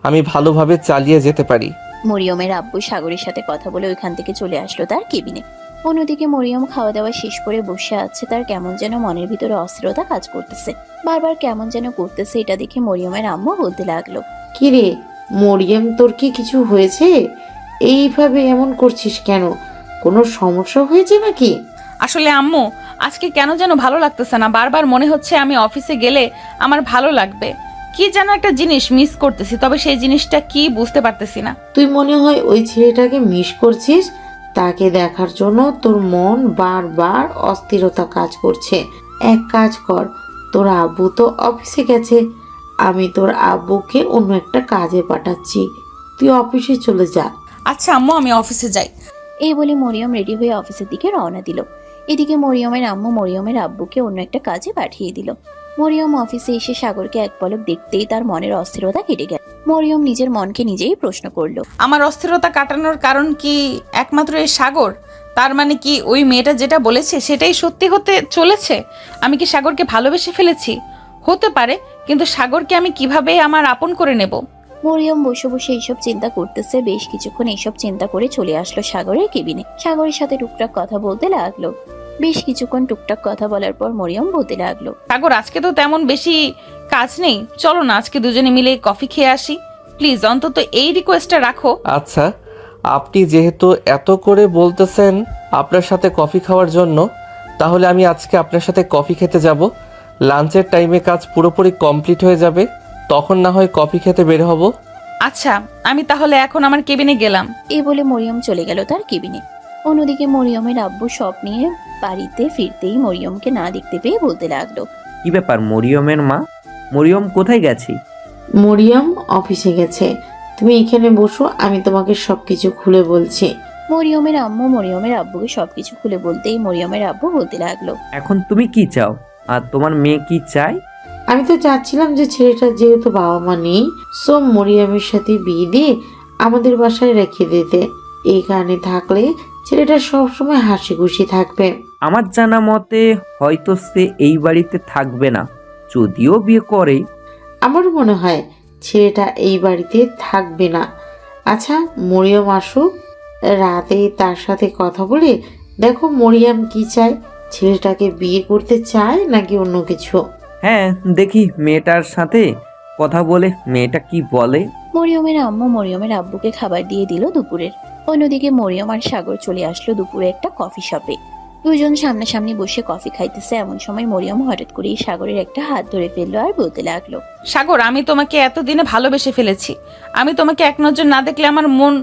আমি ভালোভাবে চালিয়ে যেতে পারি। মরিয়মের আব্বু সাগরের সাথে কথা বলে ওইখান থেকে চলে আসলো তার কেবিনে। অন্যদিকে মরিয়ম খাওয়া দাওয়া শেষ করে বসে আছে। তার কেমন যেন মনের ভিতরে অস্থিরতা কাজ করতেছে, বারবার কেমন যেন করতেছে। এটা দেখে মরিয়মের আম্মু বলতে লাগলো। কিরে মরিয়ম, তোর কি কিছু হয়েছে? এইভাবে এমন করছিস কেন? কোনো সমস্যা হয়েছে নাকি? আসলে আম্মু, আজকে কেন যেন ভালো লাগতেছে না। বারবার মনে হচ্ছে আমি অফিসে গেলে আমার ভালো লাগবে। কি যেন একটা জিনিস মিস করতেছি, তবে সেই জিনিসটা কি বুঝতে পারতেছি না। তুই মনে হয় ওই ছেলেটাকে মিস করছিস। তাকে দেখার জন্য তোর মন বারবার অস্থিরতা কাজ করছে। এক কাজ কর, তোর আব্বু তো অফিসে গেছে, আমি তোর আব্বুকে অন্য একটা কাজে পাঠাচ্ছি, তুই অফিসে চলে যা। আচ্ছা আম্মু, আমি অফিসে যাই। এই বলে মরিয়ম রেডি হয়ে অফিসের দিকে রওনা দিল। এদিকে মরিয়মের আম্মু মরিয়মের আব্বুকে অন্য একটা কাজে পাঠিয়ে দিল। মরিয়ম অফিসে এসে সাগরকে এক পলক দেখতেই তার মনের অস্থিরতা কেটে গেল। মরিয়ম নিজের মনকে নিজেই প্রশ্ন করলো। আমার অস্থিরতা কাটানোর কারণ কি একমাত্র এই সাগর? তার মানে কি ওই মেয়েটা যেটা বলেছে সেটাই সত্যি হতে চলেছে? আমি কি সাগরকে ভালোবেসে ফেলেছি? হতে পারে, কিন্তু সাগরকে আমি কিভাবে আমার আপন করে নেব? মরিয়ম বসে বসে এইসব চিন্তা করতেছে। বেশ কিছুক্ষণ এইসব চিন্তা করে চলে আসলো সাগরের কেবিনে। সাগরের সাথে টুকটাক কথা বলতে লাগলো। বেশ কিছুক্ষণ টুকটাক কথা বলার পর মরিয়ম বলতে লাগলো। সাগর, আজকে তো তেমন বেশি কাজ নেই, চলো না আজকে দুজনে মিলে কফি খেয়ে আসি। প্লিজ অন্তত এই রিকোয়েস্টটা রাখো। আচ্ছা, আপনি যেহেতু এত করে বলতেছেন আপনার সাথে কফি খাওয়ার জন্য, তাহলে আমি আজকে আপনার সাথে কফি খেতে যাব। লাঞ্চের টাইমে কাজ পুরোপুরি কমপ্লিট হয়ে যাবে, তখন না হয় কফি খেতে বের হব। আচ্ছা, আমি তাহলে এখন আমার কেবিনে গেলাম। এই বলে মরিয়ম চলে গেল তার কেবিনে। অন্যদিকে মরিয়মের আব্বু সব নিয়ে বাড়িতে ফিরতেই মরিয়মকে না দেখতে পেয়ে বলতে লাগলো। কি ব্যাপার মরিয়মের মা? মরিয়ম কোথায় গেছে? মরিয়ম অফিসে গেছে, তুমি এখানে বসো, আমি তোমাকে সবকিছু খুলে বলছি। মরিয়মের আম্মু মরিয়মের আব্বুকে সবকিছু খুলে বলতেই মরিয়মের আব্বু বলতে লাগলো। এখন তুমি কি চাও আর তোমার মেয়ে কি চায়? আমি তো চাচ্ছিলাম যে ছেলেটার যেহেতু বাবা মা নেই, সো মরিয়মের সাথে বিয়ে দিয়ে আমাদের বাসায় রেখে দিতে। এইখানে থাকলে ছেলেটা সবসময় হাসি খুশি থাকবে। আমার জানা মতে হয়তো সে এই বাড়িতে থাকবে না, যদিও বিয়ে করে। আমার মনে হয় ছেলেটা এই বাড়িতে থাকবে না। আচ্ছা মরিয়ম আসুক, রাতে তার সাথে কথা বলে দেখো মরিয়ম কি চায়, ছেলেটাকে বিয়ে করতে চায় নাকি অন্য কিছু। হ্যাঁ, দেখি মেয়েটার সাথে কথা বলে মেয়েটা কি বলে। মরিয়মের আম্মু মরিয়মের আব্বুকে খাবার দিয়ে দিল দুপুরের। অন্যদিকে মরিয়ম আর সাগর চলে আসলো দুপুরে একটা কফি শপে। দুজন সামনাসামনি বসে কফি খাইতেছে। এমন সময় মরিয়ম হঠাৎ করেই সাগরের একটা হাত ধরে ফেললো আর বলতে লাগলো। সাগর, আমি তোমাকে এতদিনে ভালোবেসে ফেলেছি। আমি তোমাকে এক নজর না দেখলে আমার মন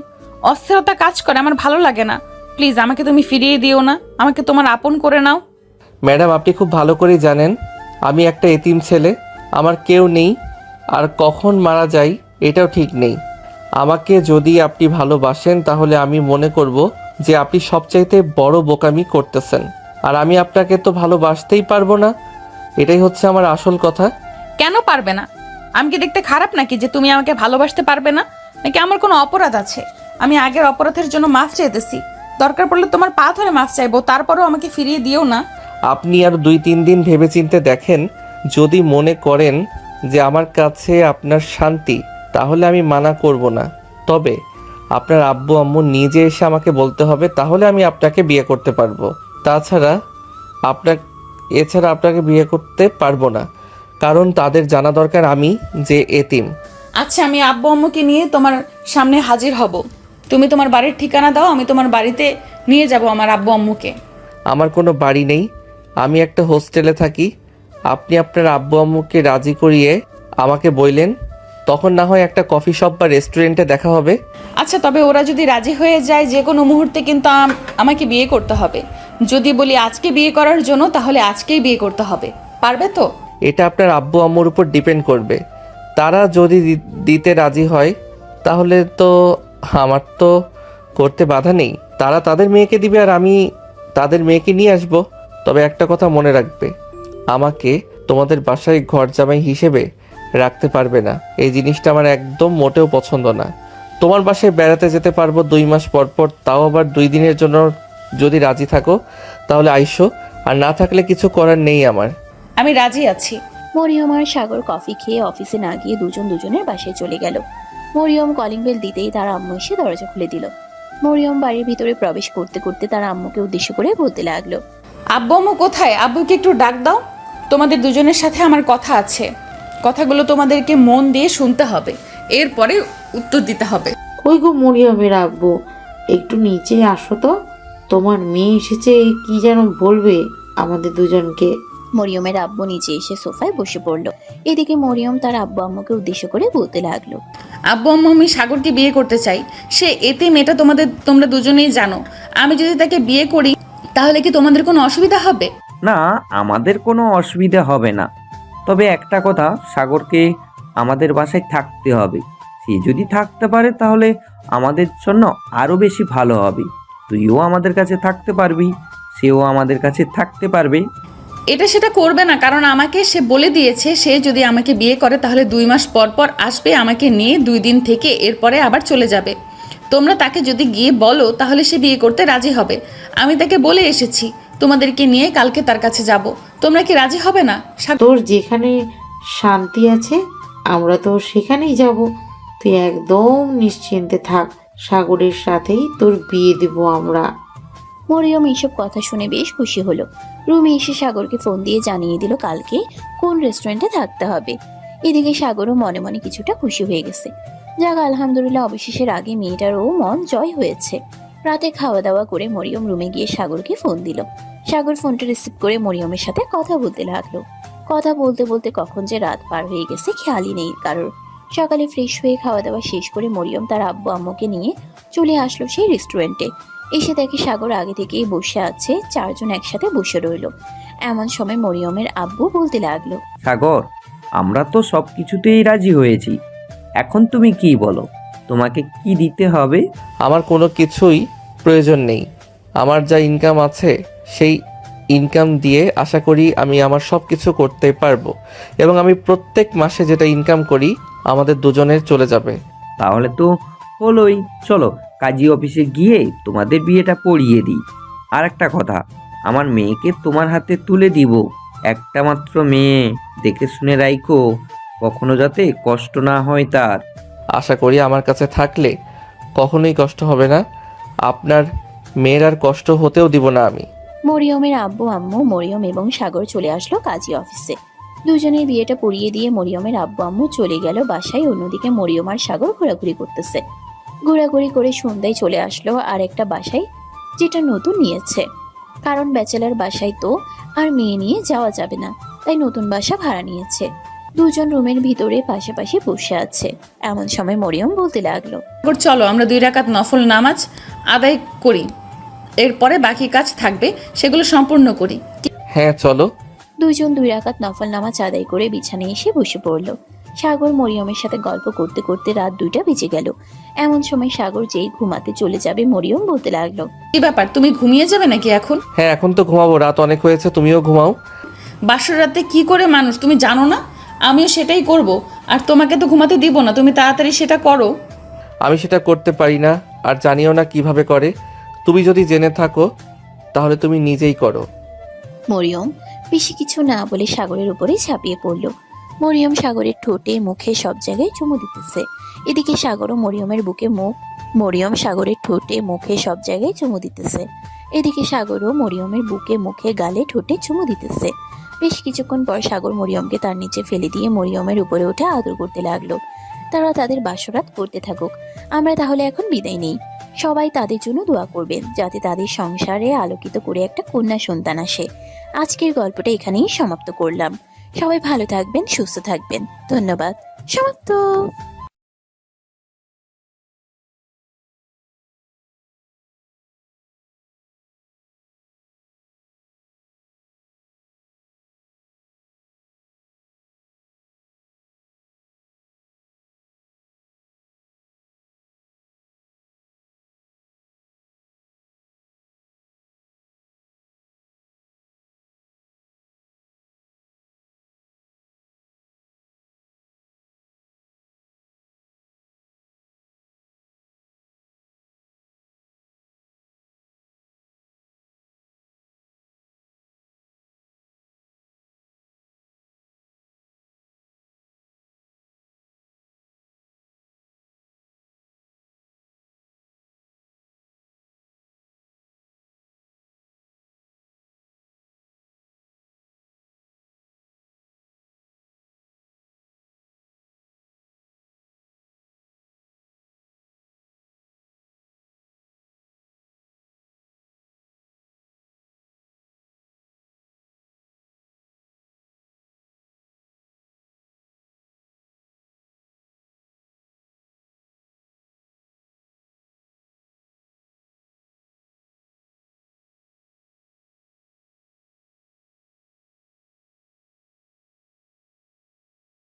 অস্থিরতা কাজ করে, আমার ভালো লাগে না। প্লিজ আমাকে তুমি ফিরিয়ে দিও না, আমাকে তোমার আপন করে নাও। ম্যাডাম, আপনি খুব ভালো করেই জানেন আমি একটা এতিম ছেলে, আমার কেউ নেই, আর কখন মারা যাই এটাও ঠিক নেই। আমাকে যদি আপনি ভালোবাসেন তাহলে আমি মনে করব যে আপনি সবচাইতে বড় বোকামি করতেছেন, আর আমি আপনাকে তো ভালোবাসতেই পারবো না। এটাই হচ্ছে আমার আসল কথা। কেন পারবে না? আমি কি দেখতে খারাপ নাকি যে তুমি আমাকে ভালোবাসতে পারবে না? নাকি আমার কোনো অপরাধ আছে? আমি আগের অপরাধের জন্য মাফ চাইতেছি, দরকার পড়লে তোমার পা ধরে মাফ চাইবো, তারপরেও আমাকে ফিরিয়ে দিও না। আপনি আর 2-3 দিন ভেবেচিন্তে দেখেন, যদি মনে করেন যে আমার কাছে আপনার শান্তি, তাহলে আমি মানা করব না। তবে আপনার আব্বু আম্মু নিজে এসে আমাকে বলতে হবে, তাহলে আমি আপনাকে বিয়ে করতে পারবো। এছাড়া আপনাকে বিয়ে করতে পারবো না, কারণ তাদের জানা দরকার আমি যে এতিম। আচ্ছা, আমি আব্বু আম্মুকে নিয়ে তোমার সামনে হাজির হব। তুমি তোমার বাড়ির ঠিকানা দাও, আমি তোমার বাড়িতে নিয়ে যাব আমার আব্বু আম্মুকে। আমার কোনো বাড়ি নেই, আমি একটা হোস্টেলে থাকি। আপনি আপনার আব্বু আম্মুকে রাজি করিয়ে আমাকে বললেন, তখন না হয় একটা কফি শপ বা রেস্টুরেন্টে দেখা হবে। আচ্ছা, তবে ওরা যদি রাজি হয়ে যায় যে কোনো মুহূর্তে কিন্তু আমাকে বিয়ে করতে হবে। যদি বলি আজকে বিয়ে করার জন্য, তাহলে আজকেই বিয়ে করতে হবে। পারবে তো? এটা আপনার আব্বু আম্মুর উপর ডিপেন্ড করবে। তারা যদি দিতে রাজি হয় তাহলে তো আমার তো করতে বাধা নেই, তারা তাদের মেয়েকে দিবে আর আমি তাদের মেয়েকে নিয়ে আসব। তবে একটা কথা মনে রাখবে, আমাকে তোমাদের বাসায় ঘর জামাই হিসেবে রাখতে পারবে না। এই জিনিসটা আমার একদম মোটেও পছন্দ না। তোমার বাসায় বেড়াতে যেতে পারবো 2 মাস পর পর, তাও আবার 2 দিনের জন্য। যদি রাজি থাকো তাহলে আইসো, আর না থাকলে কিছু করার নেই আমার। আমি রাজি আছি। মরিয়ম আর সাগর কফি খেয়ে অফিসে না গিয়ে দুজন দুজনের বাসায় চলে গেল। মরিয়ম কলিং বেল দিতেই তার আম্মু এসে দরজা খুলে দিল। মরিয়ম বাড়ির ভিতরে প্রবেশ করতে করতে তার আম্মুকে উদ্দেশ্য করে বলতে লাগলো, আব্বু আম্মু কোথায়? আব্বুকে একটু ডাক দাও, তোমাদের দুজনের সাথে আমার কথা আছে। কথাগুলো তোমাদেরকে মন দিয়ে শুনতে হবে, এরপরে উত্তর দিতে হবে। কই গো মরিয়মের আব্বু, একটু নিচে আসো তো। তোমার মেয়ে এসেছে, কি যেন বলবে আমাদের দুজনকে। মরিয়মের আব্বু নিচে এসে সোফায় বসে পড়লো। এদিকে মরিয়ম তার আব্বু আম্মুকে উদ্দেশ্য করে বলতে লাগলো, আব্বু আম্মু আমি সাগরকে বিয়ে করতে চাই। সে এতে মেয়েটা তোমরা দুজনেই জানো। আমি যদি তাকে বিয়ে করি তাহলে কি তোমাদের কোনো অসুবিধা হবে? না, আমাদের কোনো অসুবিধা হবে না। তবে একটা কথা, সাগরকে আমাদের বাসায় থাকতে হবে। সে যদি থাকতে পারে তাহলে আমাদের জন্য আরও বেশি ভালো হবে। তুইও আমাদের কাছে থাকতে পারবি, সেও আমাদের কাছে থাকতে পারবে। এটা সেটা করবে না, কারণ আমাকে সে বলে দিয়েছে সে যদি আমাকে বিয়ে করে তাহলে 2 মাস পর পর আসবে আমাকে নিয়ে, 2 দিন থেকে এরপরে আবার চলে যাবে। তোমরা তাকে যদি গিয়ে বলো তাহলে সে বিয়ে করতে রাজি হবে। আমি তাকে বলে এসেছি তোমাদেরকে নিয়ে কালকে তার কাছে যাব। তোমরা কি রাজি হবে না? তোর যেখানে শান্তি আছে আমরা তো সেখানেই যাব। তুই একদম নিশ্চিন্তে থাক, সাগরের সাথেই তোর বিয়ে দেব আমরা। মরিয়ম এইসব কথা শুনে বেশ খুশি হলো। রুমে এসে সাগরকে ফোন দিয়ে জানিয়ে দিল কালকে কোন রেস্টুরেন্টে থাকতে হবে। এদিকে সাগরও মনে মনে কিছুটা খুশি হয়ে গেছে। যাক আলহামদুলিল্লাহ, অবশেষের আগে মেয়েটারও মন জয় হয়েছে। রাতে খাওয়া দাওয়া করে মরিয়ম রুমে গিয়ে সাগরকে ফোন দিল। সাগর ফোনটা রিসিভ করে মরিয়মের সাথে কথা বলতে লাগলো। কথা বলতে বলতে কখন যে রাত পার হয়ে গেছে খেয়ালই নেই কারোর। সকালে ফ্রেশ হয়ে খাওয়া দাওয়া শেষ করে মরিয়ম তার আব্বু আম্মুকে নিয়ে চলে আসলো সেই রেস্টুরেন্টে। এসে দেখে সাগর আগে থেকেই বসে আছে, 4 জন একসাথে বসে রইল। এমন সময় মরিয়মের আব্বু বলতে লাগলো, সাগর, আমরা তো সব কিছুতেই রাজি হয়েছি। এখন তুমি কি বলো, তোমাকে কি দিতে হবে? আমার কোনো কিছুই প্রয়োজন নেই। আমার যা ইনকাম আছে সেই ইনকাম দিয়ে আশা করি আমি আমার সব কিছু করতে পারবো, এবং আমি প্রত্যেক মাসে যেটা ইনকাম করি আমাদের দুজনের চলে যাবে। তাহলে তো হলোই। চলো কাজী অফিসে গিয়ে তোমাদের বিয়েটা পড়িয়ে দিই। আর একটা কথা, আমার মেয়েকে তোমার হাতে তুলে দিব। একটা মাত্র মেয়ে, দেখে শুনে রাইখো, কখনো যাতে কষ্ট না হয় তার। আশা করি আমার কাছে থাকলে কখনোই কষ্ট হবে না। আপনার মেয়ের আর কষ্ট হতেও দিব না আমি। মরিয়মের আব্বু আম্মু, মরিয়ম এবং সাগর চলে আসলো কাজী অফিসে। দুজনের বিয়েটা পড়িয়ে দিয়ে মরিয়মের আব্বু আম্মু চলে গেল বাসায়। অন্যদিকে মরিয়ম আর সাগর ঘোরাঘুরি করতেছে। ঘোরাঘুরি করে সন্ধ্যায় চলে আসলো আর একটা বাসায়, যেটা নতুন নিয়েছে। কারণ ব্যাচেলার বাসায় তো আর মেয়ে নিয়ে যাওয়া যাবে না, তাই নতুন বাসা ভাড়া নিয়েছে। দুজন রুমের ভিতরে পাশাপাশি বসে আছে। এমন সময় মরিয়ম বলতে লাগলো, চলো আমরা 2 রাকাত নফল নামাজ আদায় করি, এরপরে বাকি কাজ থাকবে সেগুলো সম্পূর্ণ করি। হ্যাঁ চলো। দুজন 2 রাকাত নফল নামাজ আদায় করে বিছানায় এসে বসে পড়লো। সাগর মরিয়মের সাথে গল্প করতে করতে রাত 2টা বেজে গেল। এমন সময় সাগর যেই ঘুমাতে চলে যাবে মরিয়ম বলতে লাগলো, কি ব্যাপার, তুমি ঘুমিয়ে যাবে নাকি এখন? হ্যাঁ এখন তো ঘুমাবো, রাত অনেক হয়েছে, তুমিও ঘুমাও। বাসর রাতে কি করে মানুষ তুমি জানো না? আমিও সেটাই করব, আর তোমাকে তো ঘুমাতে দিব না, তুমি তাড়াতাড়ি সেটা করো। আমি সেটা করতে পারি না, আর জানিও না কিভাবে করে। তুমি যদি জেনে থাকো তাহলে তুমি নিজেই করো। মরিয়ম বেশি কিছু না বলে সাগরের উপরে ঝাঁপিয়ে পড়লো। মরিয়ম সাগরের ঠোঁটে মুখে সব জায়গায় চুমু দিতেছে। এদিকে সাগরও মরিয়মের বুকে মরিয়ম সাগরের ঠোঁটে মুখে সব জায়গায় চুমু দিতেছে। এদিকে সাগরও মরিয়মের বুকে মুখে গালে ঠোঁটে চুমু দিতেছে। বেশ কিছুক্ষণ পর সাগর মরিয়মকে তার নিচে ফেলে দিয়ে মরিয়মের উপরে উঠে আদর করতে লাগলো। তারা তাদের বাসরাত করতে থাকুক। আমরা তাহলে এখন বিদায় নেই। সবাই তাদের জন্য দোয়া করবেন যাতে তাদের সংসারে আলোকিত করে একটা কন্যা সন্তান আসে। আজকের গল্পটা এখানেই সমাপ্ত করলাম। সবাই ভালো থাকবেন, সুস্থ থাকবেন। ধন্যবাদ। সমাপ্ত।